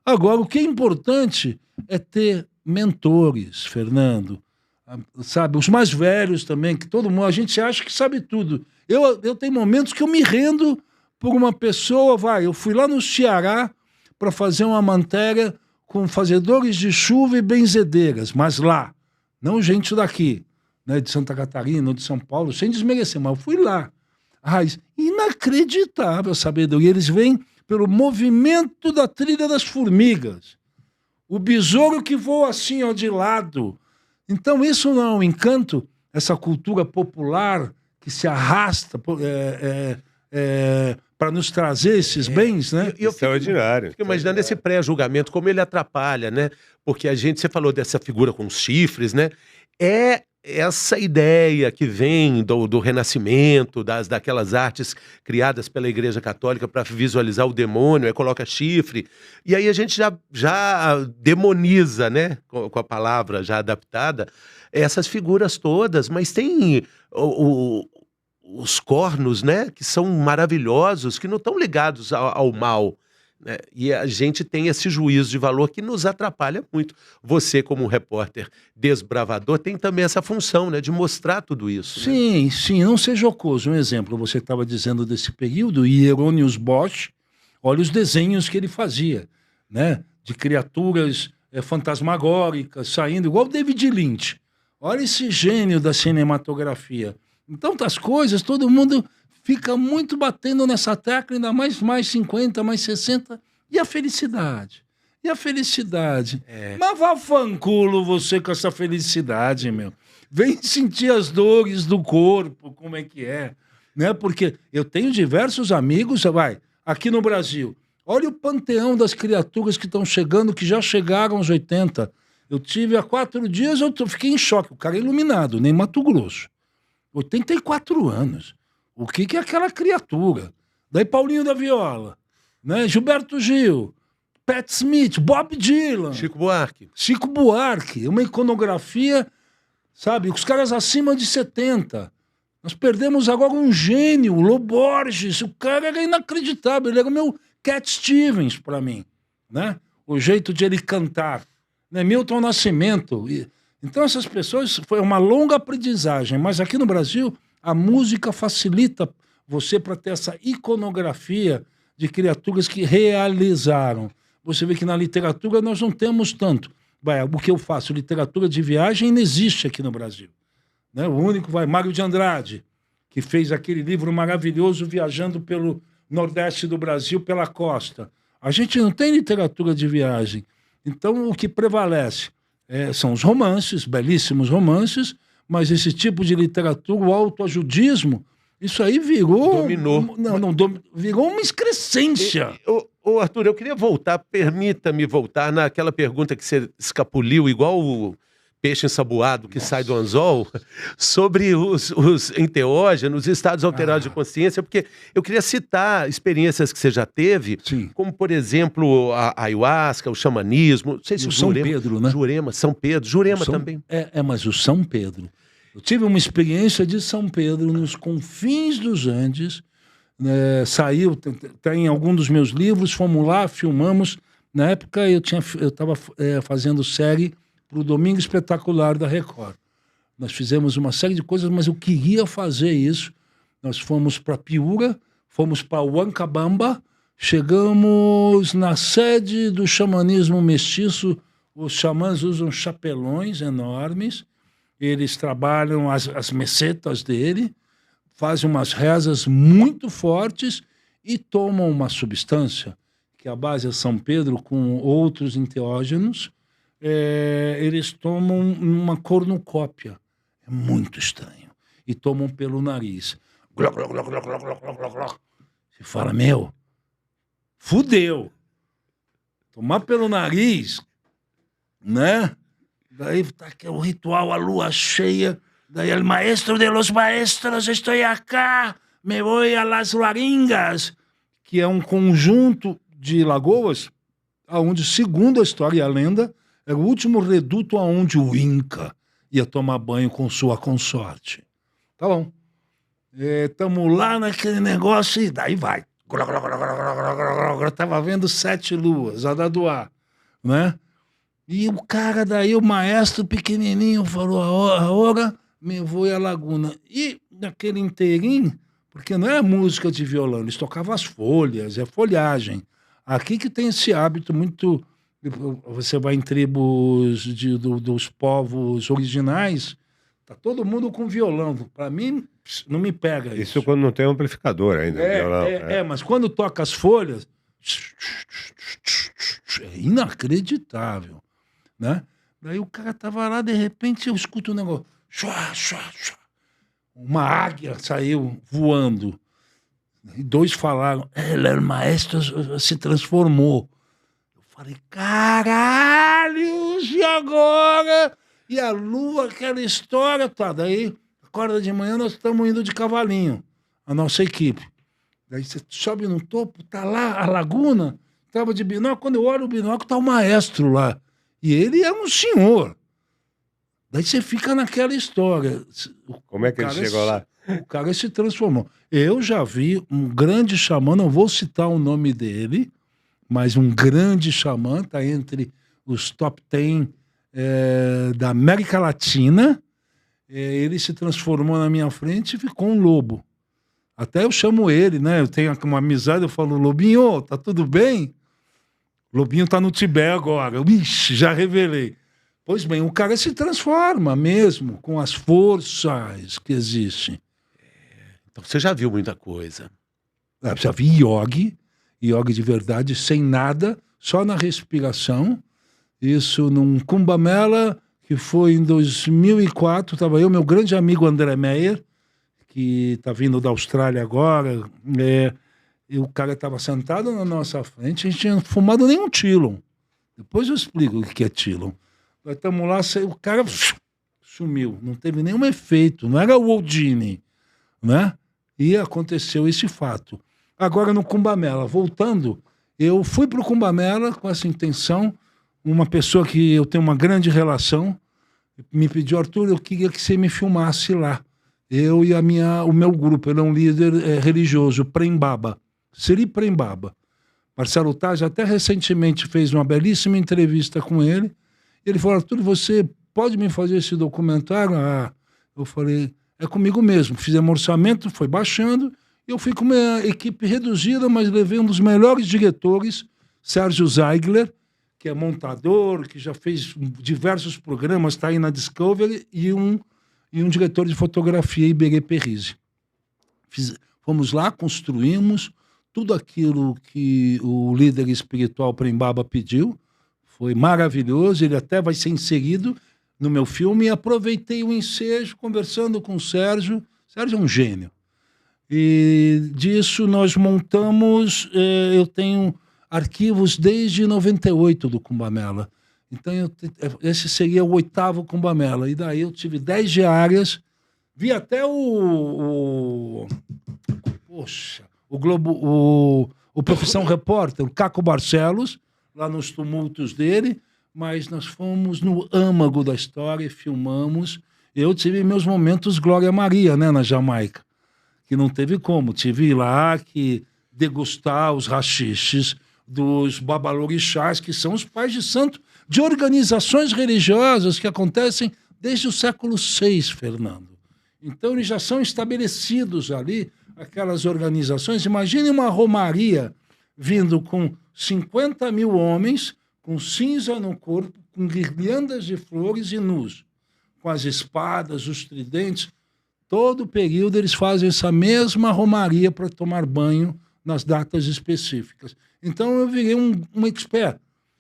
Agora, o que é importante é ter mentores, Fernando, sabe? Os mais velhos também, que todo mundo, a gente acha que sabe tudo. Eu tenho momentos que eu me rendo por uma pessoa, eu fui lá no Ceará para fazer uma matéria com fazedores de chuva e benzedeiras, mas lá, não gente daqui, né, de Santa Catarina ou de São Paulo, sem desmerecer, mas eu fui lá. Inacreditável a sabedoria. Eles vêm pelo movimento da trilha das formigas. O besouro que voa assim, de lado. Então isso não é um encanto, essa cultura popular que se arrasta para nos trazer esses bens, né? Extraordinário. Fico imaginando esse pré-julgamento, como ele atrapalha, né? Porque você falou dessa figura com os chifres, né? É essa ideia que vem do Renascimento, daquelas artes criadas pela Igreja Católica para visualizar o demônio, aí coloca chifre, e aí a gente já demoniza, né, com a palavra já adaptada, essas figuras todas, mas tem os cornos, né, que são maravilhosos, que não estão ligados ao mal, né? E a gente tem esse juízo de valor que nos atrapalha muito. Você, como repórter desbravador, tem também essa função, né, de mostrar tudo isso. Né? Sim, sim, não seja jocoso. Um exemplo, você estava dizendo desse período, Hieronymus Bosch, olha os desenhos que ele fazia, né, de criaturas fantasmagóricas saindo, igual o David Lynch. Olha esse gênio da cinematografia. Então, das coisas, todo mundo fica muito batendo nessa tecla, ainda mais 50, mais 60. E a felicidade? E a felicidade? Mas vá fanculo você com essa felicidade, meu. Vem sentir as dores do corpo, como é que é. Né? Porque eu tenho diversos amigos, aqui no Brasil. Olha o panteão das criaturas que estão chegando, que já chegaram aos 80. Eu tive há 4 dias, eu fiquei em choque. O cara é iluminado, nem Mato Grosso. 84 anos. O que é aquela criatura? Daí Paulinho da Viola, né? Gilberto Gil, Pat Smith, Bob Dylan. Chico Buarque. Uma iconografia, sabe? Os caras acima de 70. Nós perdemos agora um gênio, o Lô Borges. O cara era inacreditável. Ele era o meu Cat Stevens para mim, né? O jeito de ele cantar. Né? Milton Nascimento. Então essas pessoas, foi uma longa aprendizagem. Mas aqui no Brasil, a música facilita você para ter essa iconografia de criaturas que realizaram. Você vê que na literatura nós não temos tanto. O que eu faço? Literatura de viagem não existe aqui no Brasil. Né? O único, Mário de Andrade, que fez aquele livro maravilhoso viajando pelo Nordeste do Brasil, pela costa. A gente não tem literatura de viagem. Então, o que prevalece são os romances, belíssimos romances, mas esse tipo de literatura, o autoajudismo, isso aí virou... Dominou. Virou uma excrescência. Arthur, eu queria voltar, permita-me voltar naquela pergunta que você escapuliu, igual o peixe ensaboado que sai do anzol, sobre os enteógenos, estados alterados de consciência, porque eu queria citar experiências que você já teve, Sim. como, por exemplo, a ayahuasca, o xamanismo, não sei se o São Pedro, né? São Pedro, Jurema também. Mas o São Pedro. Eu tive uma experiência de São Pedro nos confins dos Andes, saiu, tem em algum dos meus livros, fomos lá, filmamos. Na época eu estava fazendo série para o Domingo Espetacular da Record. Nós fizemos uma série de coisas, mas eu queria fazer isso. Nós fomos para Piura, fomos para Huancabamba, chegamos na sede do xamanismo mestiço. Os xamãs usam chapelões enormes, eles trabalham as mesetas dele, fazem umas rezas muito fortes e tomam uma substância, que a base é São Pedro com outros enteógenos. Eles tomam uma cornucópia. É muito estranho. E tomam pelo nariz. Você fala, fudeu. Tomar pelo nariz, né? Daí tá aqui o ritual, a lua cheia. Daí o maestro de los maestros, estou acá, me vou a las Laringas, que é um conjunto de lagoas, onde, segundo a história e a lenda, era o último reduto aonde o Inca ia tomar banho com sua consorte. Tá bom. Estamos lá naquele negócio e daí vai. Eu tava vendo 7 luas, a da Doá, né? E o cara daí, o maestro pequenininho, falou, agora me vou à laguna. E naquele inteirinho, porque não é música de violão, eles tocavam as folhas, é folhagem. Aqui que tem esse hábito muito... Você vai em tribos dos povos originais, tá todo mundo com violão. Para mim, não me pega isso. Isso quando não tem amplificador ainda. Violão, mas quando toca as folhas, é inacreditável, né? Daí o cara tava lá, de repente eu escuto um negócio, uma águia saiu voando. E 2 falaram, o maestro se transformou. Falei, caralho, e agora? E a lua, aquela história, tá. Daí, acorda de manhã, nós estamos indo de cavalinho, a nossa equipe. Daí você sobe no topo, tá lá a laguna, tava de binóculo. Quando eu olho o binóculo, tá o maestro lá. E ele é um senhor. Daí você fica naquela história. Como é que ele chegou lá? O cara se transformou. Eu já vi um grande xamã, não vou citar o nome dele, mas um grande xamã, tá entre os top 10 da América Latina. Ele se transformou na minha frente e ficou um lobo. Até eu chamo ele, né? Eu tenho uma amizade, eu falo, Lobinho, tá tudo bem? Lobinho tá no Tibete agora. Ixi, já revelei. Pois bem, o cara se transforma mesmo com as forças que existem. Então você já viu muita coisa. Já vi yogi de verdade, sem nada, só na respiração. Isso num Kumbh Mela, que foi em 2004, estava eu, meu grande amigo André Meyer, que está vindo da Austrália agora, e o cara estava sentado na nossa frente, a gente tinha fumado nem um Tilon. Depois eu explico o que é Tilon. Nós estamos lá, o cara sumiu, não teve nenhum efeito, não era o Houdini, né? E aconteceu esse fato. Agora no Kumbh Mela, voltando, eu fui para o Kumbh Mela com essa intenção, uma pessoa que eu tenho uma grande relação, me pediu, Arthur, eu queria que você me filmasse lá. Eu e o meu grupo, ele é um líder religioso, Prem Baba, Sri Prem Baba. Marcelo Taz até recentemente fez uma belíssima entrevista com ele. Ele falou, Arthur, você pode me fazer esse documentário? Ah, eu falei, é comigo mesmo. Fizemos orçamento, foi baixando. Eu fui com uma equipe reduzida, mas levei um dos melhores diretores, Sérgio Zeigler, que é montador, que já fez diversos programas, está aí na Discovery, e um diretor de fotografia, Iberê Perrizzi. Fomos lá, construímos tudo aquilo que o líder espiritual Prem Baba pediu. Foi maravilhoso, ele até vai ser inserido no meu filme, e aproveitei o ensejo, conversando com o Sérgio. Sérgio é um gênio. E disso nós montamos, eu tenho arquivos desde 98 do Kumbh Mela. Então, esse seria o 8º Kumbh Mela. E daí eu tive 10 diárias. Vi até o Profissão Repórter, o Caco Barcelos, lá nos tumultos dele. Mas nós fomos no âmago da história e filmamos. Eu tive meus momentos Glória Maria, né, na Jamaica. Que não teve como. Tive lá que degustar os rachiches dos babalorixás, que são os pais de santo de organizações religiosas que acontecem desde o século VI, Fernando. Então, eles já são estabelecidos ali, aquelas organizações. Imagine uma romaria vindo com 50 mil homens, com cinza no corpo, com guirlandas de flores e nus, com as espadas, os tridentes. Todo período eles fazem essa mesma romaria para tomar banho nas datas específicas. Então, eu virei um expert.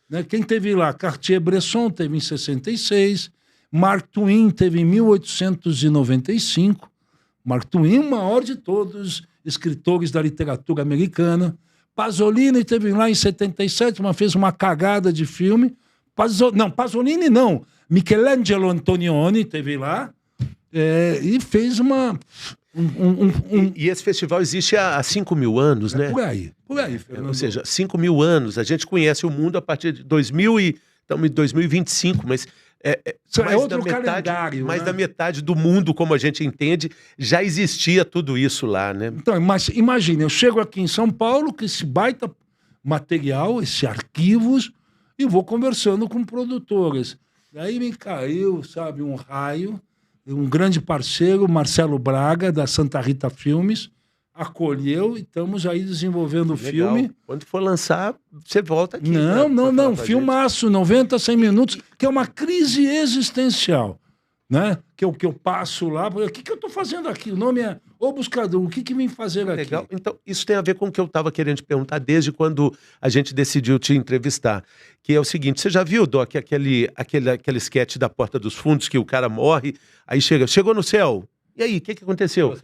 Né? Quem teve lá? Cartier-Bresson teve em 66, Mark Twain teve em 1895. Mark Twain, o maior de todos os escritores da literatura americana. Pasolini teve lá em 77, mas fez uma cagada de filme. Pasolini não. Michelangelo Antonioni teve lá e fez uma... E esse festival existe há 5.000 anos, né? Por aí, Fernando. Ou seja, 5.000 anos. A gente conhece o mundo a partir de 2025, mas mais outro calendário. Mais da metade do mundo, como a gente entende, já existia tudo isso lá, né? Então, mas imagine, eu chego aqui em São Paulo com esse baita material, esses arquivos, e vou conversando com produtoras. Daí me caiu, sabe, um raio. Um grande parceiro, Marcelo Braga, da Santa Rita Filmes, acolheu e estamos aí desenvolvendo o filme. Quando for lançar, você volta aqui. Não. Filmaço, 90, 100 minutos, que é uma crise existencial, né? Que eu passo lá, o que eu estou fazendo aqui? O nome é O Buscador, o que vem fazer aqui? Legal. Então, isso tem a ver com o que eu estava querendo te perguntar desde quando a gente decidiu te entrevistar. Que é o seguinte, você já viu, Doc, aquele sketch da Porta dos Fundos, que o cara morre, aí chegou no céu. E aí, o que aconteceu?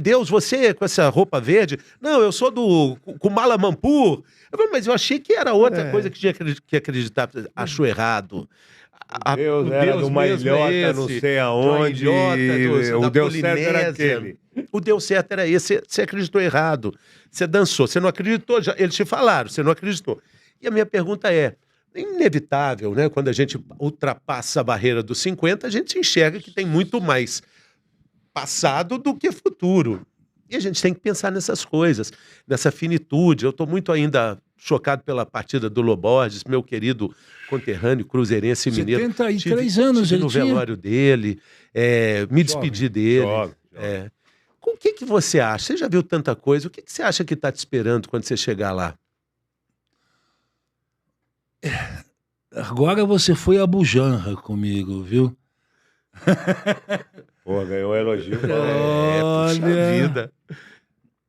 Deus, você com essa roupa verde? Não, eu sou do Kumala Mampur. Mas eu achei que era outra coisa que tinha que acreditar. Achou errado. Deus era de uma ilhota, não sei aonde, o Deus certo era aquele. O Deus certo era esse, você acreditou errado, você dançou, você não acreditou, eles te falaram, você não acreditou. E a minha pergunta é inevitável, né? Quando a gente ultrapassa a barreira dos 50, a gente enxerga que tem muito mais passado do que futuro. E a gente tem que pensar nessas coisas, nessa finitude. Eu estou muito ainda chocado pela partida do Loborges, meu querido conterrâneo, cruzeirense mineiro. 73 anos estive ele no tinha. velório dele, me despedi dele. Jovem. Com o que você acha? Você já viu tanta coisa, o que você acha que está te esperando quando você chegar lá? Agora você foi a bujanra comigo, viu? Pô, ganhou um elogio. Puxa vida.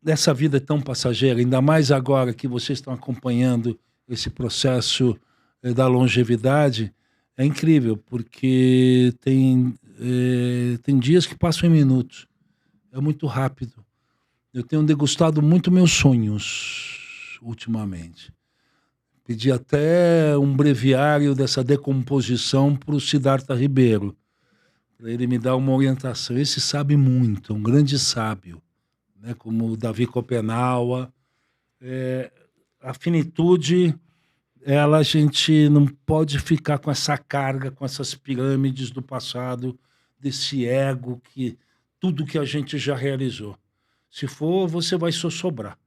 Essa vida é tão passageira, ainda mais agora que vocês estão acompanhando esse processo da longevidade, é incrível, porque tem dias que passam em minutos. É muito rápido. Eu tenho degustado muito meus sonhos ultimamente. Pedi até um breviário dessa decomposição para o Siddhartha Ribeiro, para ele me dar uma orientação. Esse sabe muito, é um grande sábio, né? Como o Davi Copenaua. A finitude, a gente não pode ficar com essa carga, com essas pirâmides do passado, desse ego, que tudo que a gente já realizou. Se for, você vai sossobrar.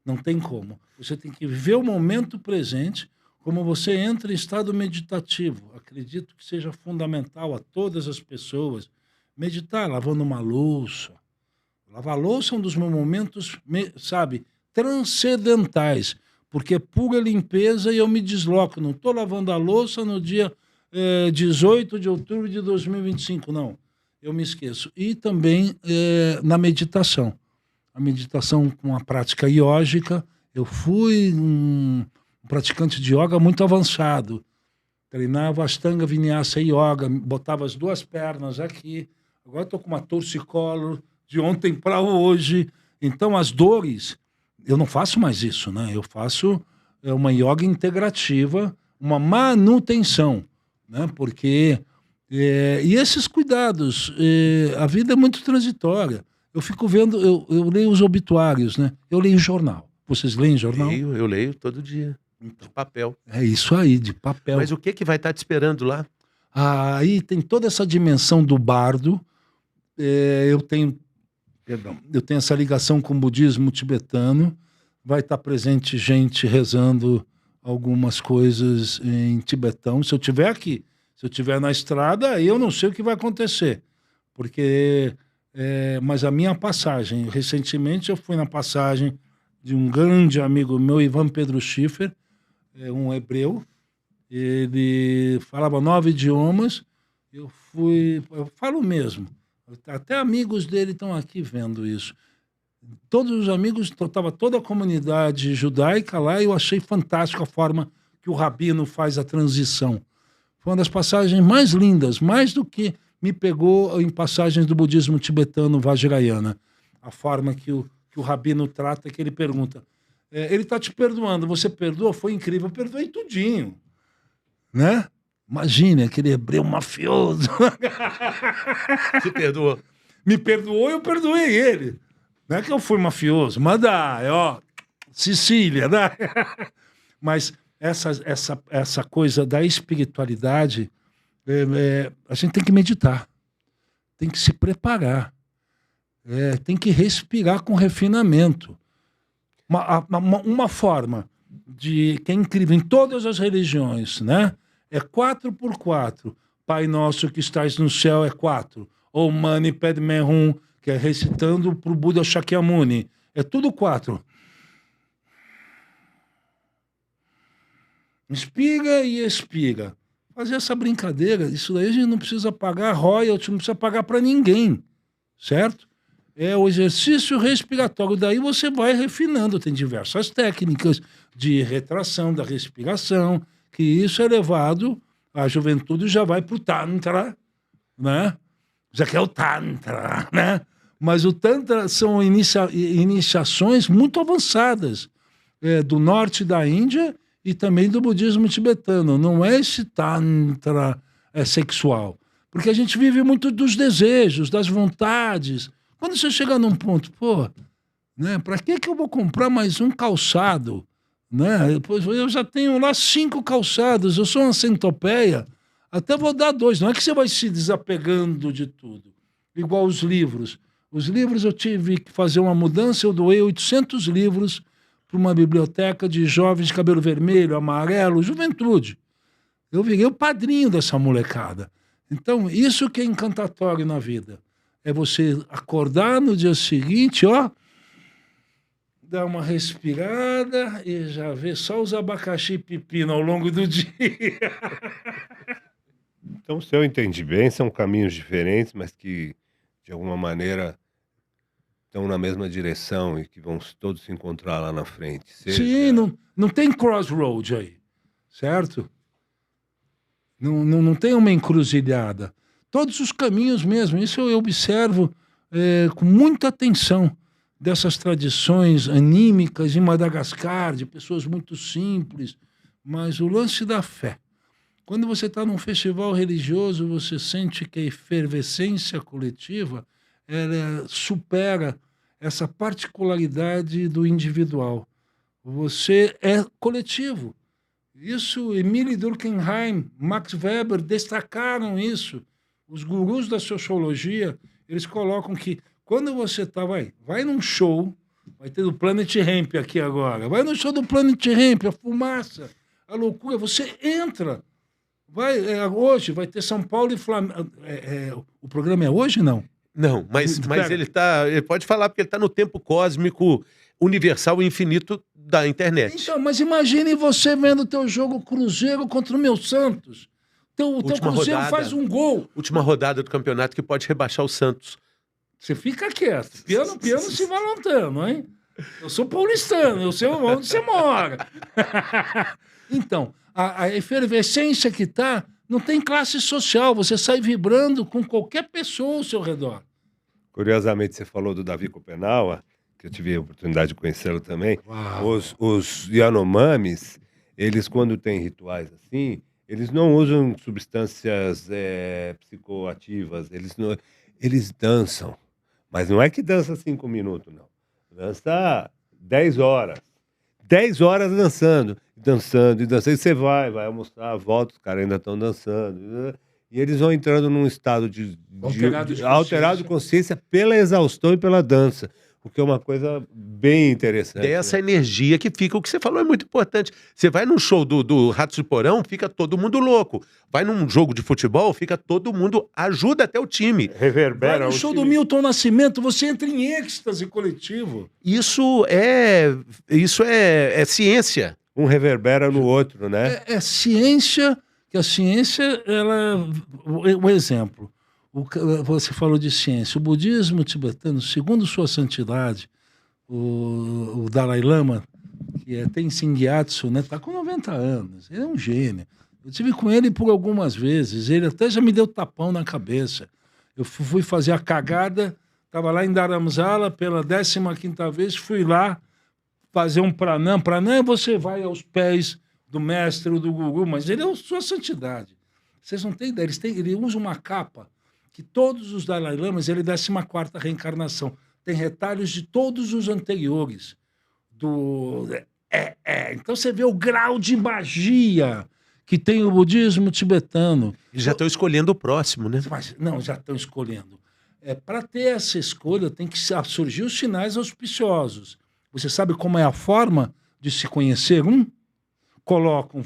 Não tem como. Você tem que viver o momento presente, como você entra em estado meditativo. Acredito que seja fundamental a todas as pessoas meditar, lavando uma louça. Lavar louça é um dos meus momentos, transcendentais, porque é pura limpeza e eu me desloco. Não estou lavando a louça no dia 18 de outubro de 2025, não. Eu me esqueço. E também na meditação. A meditação com a prática iógica. Eu fui um praticante de yoga muito avançado. Treinava Ashtanga Vinyasa Yoga, botava as duas pernas aqui. Agora estou com uma torcicolo de ontem para hoje. Então, as dores, eu não faço mais isso, né? Eu faço uma yoga integrativa, uma manutenção, né? Porque... e esses cuidados, a vida é muito transitória. Eu fico vendo, eu leio os obituários, né? Eu leio jornal. Vocês leem jornal? Eu leio todo dia, de papel. É isso aí, de papel. Mas o que vai estar te esperando lá? Aí tem toda essa dimensão do bardo. Eu tenho essa ligação com o budismo tibetano. Vai estar presente gente rezando algumas coisas em tibetão. Se eu estiver aqui, se eu estiver na estrada, eu não sei o que vai acontecer. Porque... mas a minha passagem, recentemente eu fui na passagem de um grande amigo meu, Ivan Pedro Schiffer, um hebreu. Ele falava 9 idiomas. Eu falo mesmo. Até amigos dele estão aqui vendo isso. Todos os amigos, estava toda a comunidade judaica lá, e eu achei fantástica a forma que o rabino faz a transição. Foi uma das passagens mais lindas, mais do que me pegou em passagens do budismo tibetano Vajrayana. A forma que o rabino trata, que ele pergunta, ele está te perdoando, você perdoou? Foi incrível, eu perdoei tudinho. Né? Imagine, aquele hebreu mafioso. Te perdoou? Me perdoou e eu perdoei ele. Não é que eu fui mafioso, mas Sicília, né? Mas essa coisa da espiritualidade, a gente tem que meditar, tem que se preparar, tem que respirar com refinamento. Uma forma que é incrível em todas as religiões, né? É 4x4. Pai Nosso que estás no céu é 4. Om Mani Padme Hum, que é recitando para o Buda Shakyamuni. É tudo 4. Inspira e expira. Fazer essa brincadeira, isso daí a gente não precisa pagar royalty, não precisa pagar para ninguém, certo? É o exercício respiratório. Daí você vai refinando. Tem diversas técnicas de retração da respiração, que isso é levado, a juventude já vai para o Tantra, né? Já que é o Tantra, né? Mas o Tantra são iniciações muito avançadas do norte da Índia e também do budismo tibetano. Não é esse Tantra sexual. Porque a gente vive muito dos desejos, das vontades. Quando você chega num ponto, pô, né, para que eu vou comprar mais um calçado? Né? Depois eu já tenho lá 5 calçados, eu sou uma centopeia, até vou dar 2. Não é que você vai se desapegando de tudo. Igual os livros. Os livros eu tive que fazer uma mudança, eu doei 800 livros para uma biblioteca de jovens de cabelo vermelho, amarelo, juventude. Eu virei o padrinho dessa molecada. Então, isso que é encantatório na vida. É você acordar no dia seguinte, ó, dar uma respirada e já ver só os abacaxi e pepino ao longo do dia. Então, se eu entendi bem, são caminhos diferentes, mas que, de alguma maneira, estão na mesma direção e que vão todos se encontrar lá na frente. Sim, não tem crossroad aí, certo? Não tem uma encruzilhada. Todos os caminhos mesmo. Isso eu observo com muita atenção dessas tradições anímicas em Madagascar, de pessoas muito simples. Mas o lance da fé. Quando você está num festival religioso, você sente que a efervescência coletiva ela supera essa particularidade do individual. Você é coletivo. Isso, Emile Durkheim, Max Weber destacaram isso. Os gurus da sociologia, eles colocam que quando você está, vai num show, vai ter do Planet Hemp aqui agora, vai no show do Planet Hemp, a fumaça, a loucura, você entra. Hoje vai ter São Paulo e Flamengo. O programa é hoje, não? Não, mas ele pode falar porque ele está no tempo cósmico universal e infinito da internet. Então, mas imagine você vendo o teu jogo Cruzeiro contra o meu Santos. O teu Cruzeiro faz um gol. Última rodada do campeonato que pode rebaixar o Santos. Você fica quieto. Piano se valentando, hein? Eu sou paulistano, eu sei onde você mora. Então, a efervescência que está, não tem classe social. Você sai vibrando com qualquer pessoa ao seu redor. Curiosamente, você falou do Davi Copenaua, que eu tive a oportunidade de conhecê-lo também. Os Yanomamis, eles quando têm rituais assim, eles não usam substâncias psicoativas, eles dançam. Mas não é que dança 5 minutos, não. Dança 10 horas. 10 horas dançando. E você vai almoçar, volta, os caras ainda estão dançando. E eles vão entrando num estado de alterado de consciência pela exaustão e pela dança. O que é uma coisa bem interessante. Dessa energia que fica, o que você falou é muito importante. Você vai num show do Ratos de Porão, fica todo mundo louco. Vai num jogo de futebol, fica todo mundo, ajuda até o time. Reverbera. Vai no show do Milton Nascimento, você entra em êxtase coletivo. Isso é ciência. Um reverbera no outro, né? É ciência, que a ciência, ela... O exemplo... Você falou de ciência. O budismo tibetano, segundo sua santidade, o Dalai Lama, que é Tenzin Gyatso, né, está com 90 anos. Ele é um gênio. Eu estive com ele por algumas vezes. Ele até já me deu tapão na cabeça. Eu fui fazer a cagada, estava lá em Dharamsala pela 15ª vez, fui lá fazer um pranam. Pranam você vai aos pés do mestre ou do guru, mas ele é sua santidade. Vocês não têm ideia. Ele usa uma capa que todos os Dalai Lamas, ele é 14ª reencarnação. Tem retalhos de todos os anteriores. Então você vê o grau de magia que tem o budismo tibetano. Eles já estão escolhendo o próximo, né? Não, já estão escolhendo. Para ter essa escolha, tem que surgir os sinais auspiciosos. Você sabe como é a forma de se conhecer um? Colocam,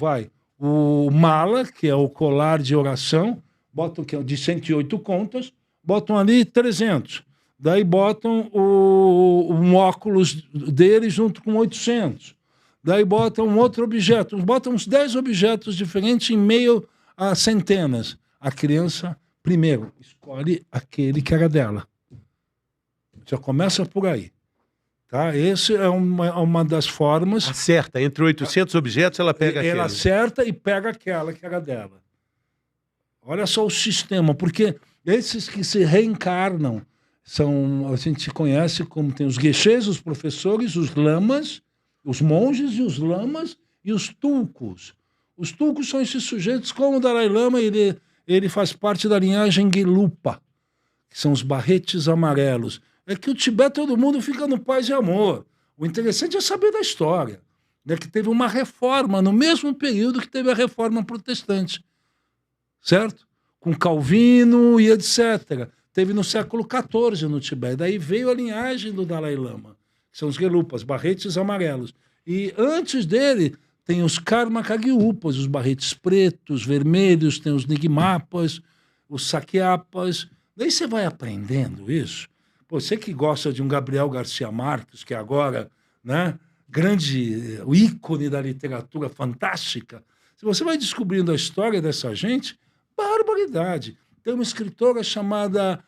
o mala, que é o colar de oração, botam de 108 contas, botam ali 300. Daí botam um óculos dele junto com 800. Daí botam um outro objeto. Botam uns 10 objetos diferentes em meio a centenas. A criança, primeiro, escolhe aquele que era dela. Já começa por aí. Tá? Essa é uma das formas... Acerta. Entre 800 objetos, ela pega aquele. Ela acerta e pega aquela que era dela. Olha só o sistema, porque esses que se reencarnam a gente conhece como tem os guexês, os professores, os lamas, os monges e os lamas e os tulcos. Os tulcos são esses sujeitos, como o Dalai Lama, ele ele faz parte da linhagem Gelupa, que são os barretes amarelos. É que o Tibete todo mundo fica no paz e amor. O interessante é saber da história, né? Que teve uma reforma no mesmo período que teve a reforma protestante, certo? Com Calvino e etc. Teve no século XIV no Tibete. Daí veio a linhagem do Dalai Lama, que são os Gelupas, barretes amarelos. E antes dele tem os Karma Kagyupas, os barretes pretos, vermelhos, tem os Nigmapas, os Sakyapas. Daí você vai aprendendo isso. Pô, você que gosta de um Gabriel Garcia Marques, que é agora, né, grande, o ícone da literatura fantástica, se você vai descobrindo a história dessa gente, barbaridade. Tem uma escritora chamada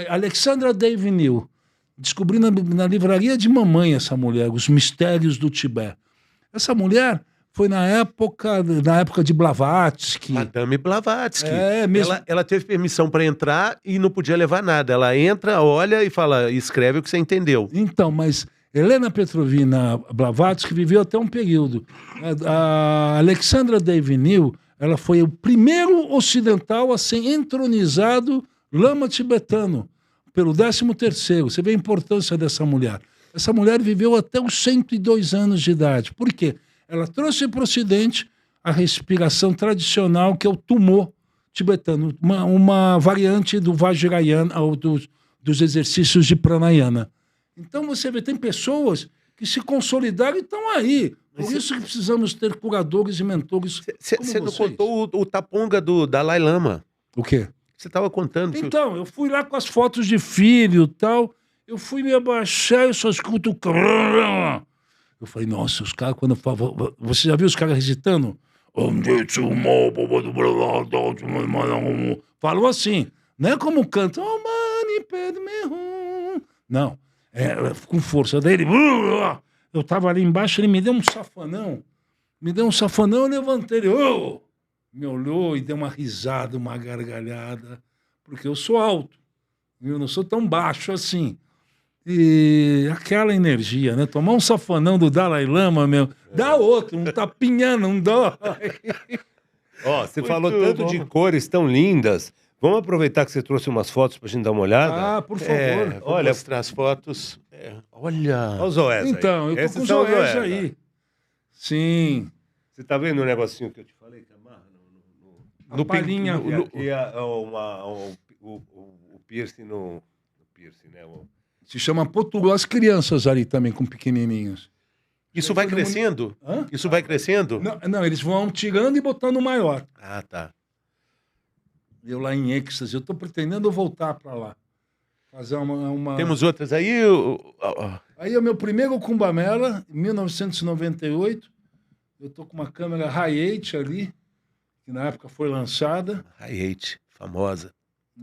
Alexandra David-New. Descobri na livraria de mamãe essa mulher, Os Mistérios do Tibete. Essa mulher foi na época de Blavatsky. Madame Blavatsky. Mesmo... Ela teve permissão para entrar e não podia levar nada. Ela entra, olha e fala, escreve o que você entendeu. Então, mas Helena Petrovna Blavatsky viveu até um período. A Alexandra David-New, ela foi o primeiro ocidental a ser entronizado lama tibetano, pelo 13º. Você vê a importância dessa mulher. Essa mulher viveu até os 102 anos de idade. Por quê? Ela trouxe para o Ocidente a respiração tradicional, que é o tumor tibetano, uma variante do Vajrayana, ou dos exercícios de pranayana. Então você vê, tem pessoas que se consolidaram e estão aí. Por isso que precisamos ter curadores e mentores como Você não vocês. contou o taponga do Dalai Lama. O quê? Você estava contando. Então, eu fui lá com as fotos de filho e tal, eu fui me abaixar e só escuto... Eu falei, nossa, os caras, quando eu falo... Você já viu os caras recitando? Falou assim, não é como canta. Não, com força dele. Eu tava ali embaixo, ele me deu um safanão. Eu levantei, ele me olhou e deu uma risada, uma gargalhada, porque eu sou alto, eu não sou tão baixo assim. E aquela energia, né? Tomar um safanão do Dalai Lama, meu, dá outro, um tapinha, não dói. Ó, você Muito falou tanto bom. de cores tão lindas. Vamos aproveitar que você trouxe umas fotos pra gente dar uma olhada? Ah, por favor. Vou Olha- mostrar as fotos. Olha. Olha os Oés aí. Então, eu tô Esses com os são os Oés Oés, aí. né? Sim. Você tá vendo o negocinho que eu te falei que amarra A palhinha. E aqui o piercing no piercing, né? Se chama Potugó, as crianças ali também, com pequenininhos. Isso vai crescendo? Hã? Isso vai crescendo? Não, eles vão tirando e botando maior. Ah, tá. Eu lá em êxtase, eu tô pretendendo voltar para lá. Fazer uma... Temos outras aí? Aí é o meu primeiro Kumbamela, em 1998. Eu tô com uma câmera Hi8 ali, que na época foi lançada. Hi8, famosa.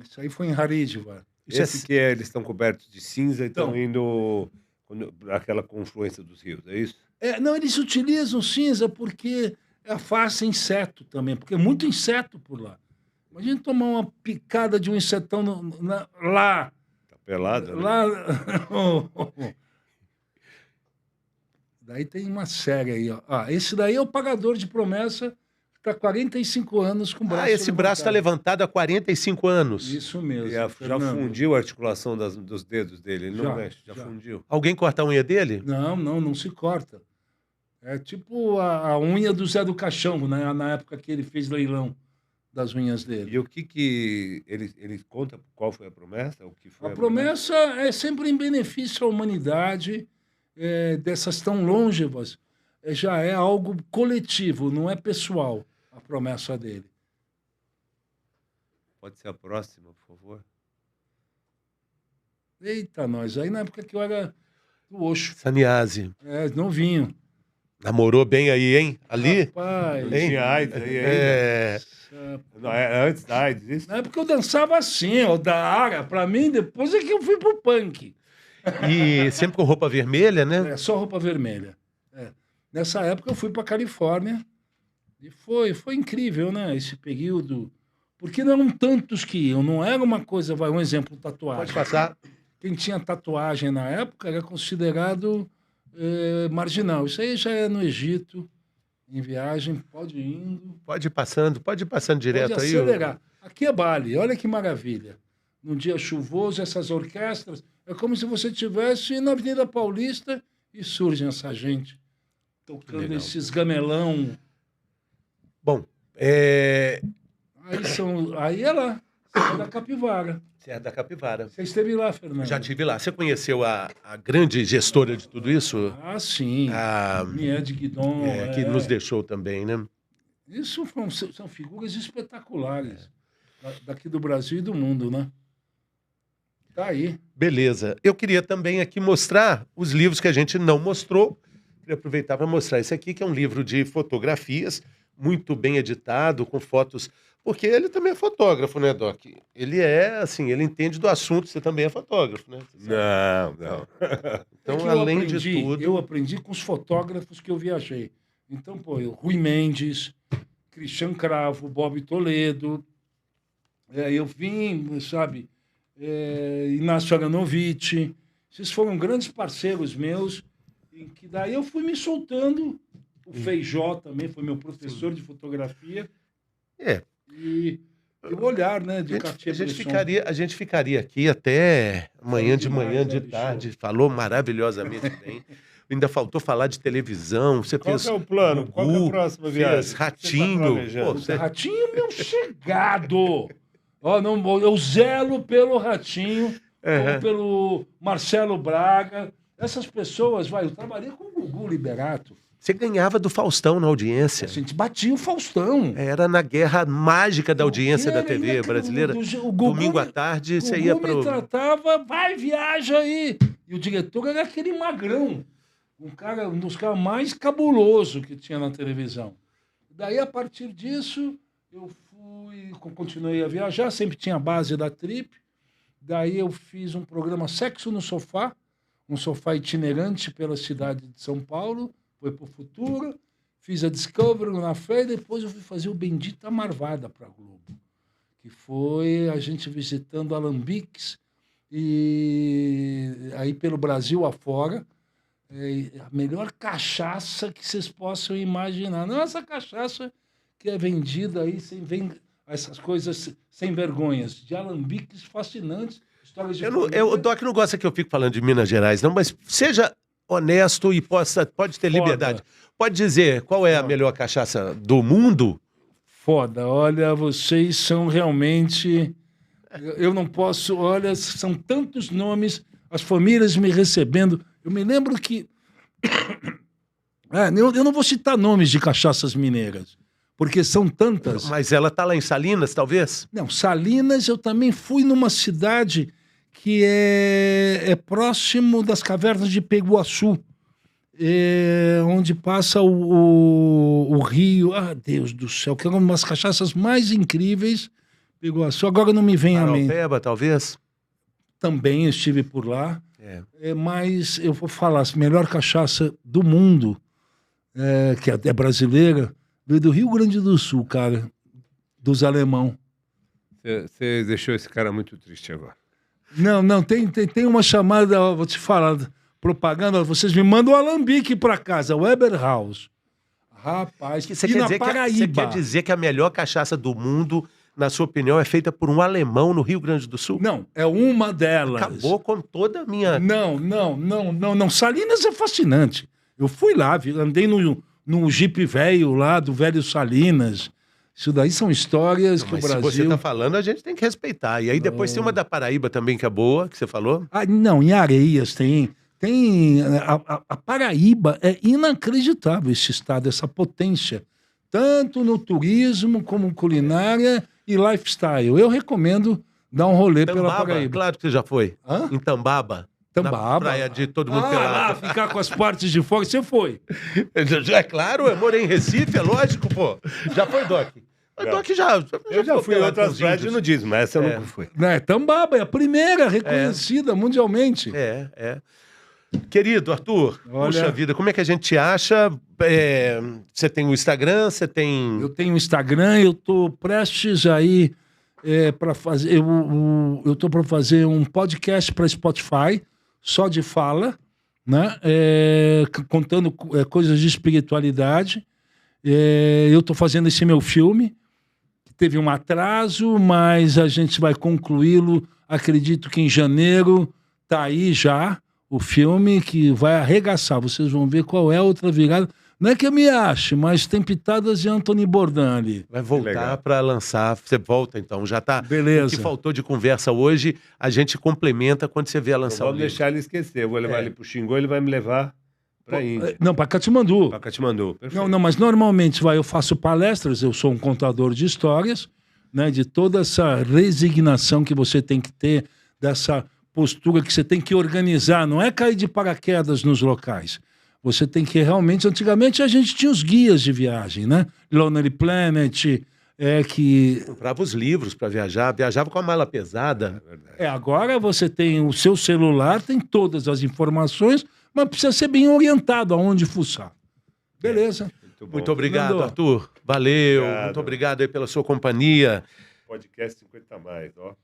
Isso aí foi em Haridwar. Esse que eles estão cobertos de cinza e estão Então. indo aquela confluência dos rios, é isso? Não, eles utilizam cinza porque afasta inseto também, porque é muito inseto por lá. Imagina tomar uma picada de um insetão lá. Tá pelado, né? Lá. Daí tem uma série aí, ó. Esse daí é o pagador de promessa, que está 45 anos com o braço Esse braço está levantado há 45 anos. Isso mesmo. Já Fernando. fundiu a articulação dos dedos dele, ele não Já, mexe, já já. fundiu. Alguém corta a unha dele? Não se corta. É tipo a unha do Zé do Caixão, né? Na época que ele fez leilão das unhas dele. E o que ele conta qual foi a promessa? O que foi A promessa é sempre em benefício à humanidade, dessas tão longevas. Já é algo coletivo, não é pessoal, a promessa dele. Pode ser a próxima, por favor? Eita, nós. Aí na época que eu era do Oxo, Saniase. novinho. Namorou bem aí, hein? Ali? Rapaz, Hein? Tinha AIDS aí ainda? É. Não, é antes da AIDS, isso? na época eu dançava assim, ó, da área. Pra mim, depois é que eu fui pro punk. E sempre com roupa vermelha, né? Só roupa vermelha. Nessa época eu fui pra Califórnia e foi incrível, né? Esse período. Porque não eram tantos que iam, não era uma coisa, vai um exemplo, tatuagem. Pode passar. Quem tinha tatuagem na época era considerado marginal. Isso aí já é no Egito, em viagem, pode ir indo. Pode ir passando direto Pode aí. acelerar. Aqui é Bali, olha que maravilha. Num dia chuvoso, essas orquestras, é como se você estivesse na Avenida Paulista e surge essa gente tocando Legal. esses gamelão. Bom, Aí é lá, Serra da Capivara. Serra da Capivara. Você esteve lá, Fernando? Já estive lá. Você conheceu a grande gestora de tudo isso? Ah, sim. A, Mied Guidon. que nos deixou também, né? Isso são figuras espetaculares daqui do Brasil e do mundo, né? Tá aí. Beleza. Eu queria também aqui mostrar os livros que a gente não mostrou. Queria aproveitar para mostrar esse aqui, que é um livro de fotografias, muito bem editado, com fotos. Porque ele também é fotógrafo, né, Doc? Ele é, assim, ele entende do assunto, você também é fotógrafo, né? Não. Então, que além de tudo. Eu aprendi com os fotógrafos que eu viajei. Então, Rui Mendes, Cristian Cravo, Bob Toledo. Eu vim, sabe, Inácio Aranovich. Esses foram grandes parceiros meus, em que daí eu fui me soltando. O Feijó também foi meu professor de fotografia. E o olhar, né, de a gente ficaria aqui até amanhã de manhã, de tarde. Falou maravilhosamente bem. Ainda faltou falar de televisão. Você Qual fez que é o plano? Qual que é a próxima viagem? Fez Ratinho. Ratinho, meu chegado. Eu zelo pelo Ratinho, como pelo Marcelo Braga. Essas pessoas, eu trabalhei com o Gugu Liberato. Você ganhava do Faustão na audiência. A gente batia o Faustão. Era na guerra mágica da audiência da TV brasileira. Domingo à tarde, você ia pro... me tratava, viaja aí. E o diretor era aquele magrão. Um dos caras mais cabulosos que tinha na televisão. Daí, a partir disso, eu continuei a viajar, sempre tinha a base da Trip. Daí eu fiz um programa Sexo no Sofá, um sofá itinerante pela cidade de São Paulo. Foi para o Futuro, fiz a Discovery na fé e depois eu fui fazer o Bendita Marvada para a Globo, que foi a gente visitando alambiques e aí pelo Brasil afora, a melhor cachaça que vocês possam imaginar. Não essa cachaça que é vendida aí, essas coisas sem vergonhas, de alambiques fascinantes, histórias de O Doc não gosta que eu fique falando de Minas Gerais, não, mas seja honesto e pode ter liberdade. Pode dizer qual é a melhor cachaça do mundo? Foda. Olha, vocês são realmente... Eu não posso... Olha, são tantos nomes, as famílias me recebendo. Eu me lembro que... eu não vou citar nomes de cachaças mineiras, porque são tantas. Mas ela está lá em Salinas, talvez? Não, Salinas eu também fui numa cidade... que é próximo das cavernas de Peguaçu, onde passa o rio. Ah, Deus do céu, que é uma das cachaças mais incríveis, Peguaçu. Agora não me vem a mente. Paraupeba, talvez? Também estive por lá. Mas eu vou falar, a melhor cachaça do mundo, que é brasileira, veio do Rio Grande do Sul, cara, dos alemão. Você deixou esse cara muito triste agora. Não, tem uma chamada, vou te falar, propaganda, vocês me mandam um alambique para casa, Weber House. Rapaz, você quer dizer que a melhor cachaça do mundo, na sua opinião, é feita por um alemão no Rio Grande do Sul? Não, é uma delas. Acabou com toda a minha... Não. Salinas é fascinante. Eu fui lá, andei no Jeep velho lá, do velho Salinas. Isso daí são histórias que o Brasil... se você está falando, a gente tem que respeitar. E aí depois tem uma da Paraíba também, que é boa, que você falou. Não, em Areias tem... A Paraíba é inacreditável, esse estado, essa potência. Tanto no turismo, como culinária e lifestyle. Eu recomendo dar um rolê pela Paraíba. Claro que você já foi. Em Tambaba. Na praia de todo mundo pelado. Ficar com as partes de fora, você foi. É claro, eu morei em Recife, é lógico, pô. Já foi, Doc? O Doc Eu já fui em outras praias no Disney, mas essa eu nunca fui. Tambaba é a primeira reconhecida mundialmente. Querido Arthur, puxa vida, como é que a gente te acha? Você tem o Instagram, você tem... Eu tenho o Instagram, eu tô prestes aí para fazer... Eu tô para fazer um podcast para Spotify, só de fala, né? Contando coisas de espiritualidade. Eu estou fazendo esse meu filme, que teve um atraso, mas a gente vai concluí-lo, acredito que em janeiro, tá aí já o filme que vai arregaçar. Vocês vão ver qual é a outra virada. Não é que eu me ache, mas tem pitadas de Anthony Bourdain ali. Vai voltar para lançar. Você volta, então. Já tá. Beleza. O que faltou de conversa hoje, a gente complementa quando você vier Não lançar o vamos livro. deixar ele esquecer. Eu vou levar ele pro Xingu, ele vai me levar pra Índia. Não, para Katmandu. Pra Katmandu. Perfeito. Não, mas normalmente eu faço palestras, eu sou um contador de histórias, né, de toda essa resignação que você tem que ter, dessa postura que você tem que organizar, não é cair de paraquedas nos locais. Você tem que realmente... Antigamente a gente tinha os guias de viagem, né? Lonely Planet, Comprava os livros para viajar, viajava com a mala pesada. Agora você tem o seu celular, tem todas as informações, mas precisa ser bem orientado aonde fuçar. Beleza. Muito obrigado, Fernando. Arthur. Valeu. Obrigado. Muito obrigado aí pela sua companhia. Podcast 50 mais, ó.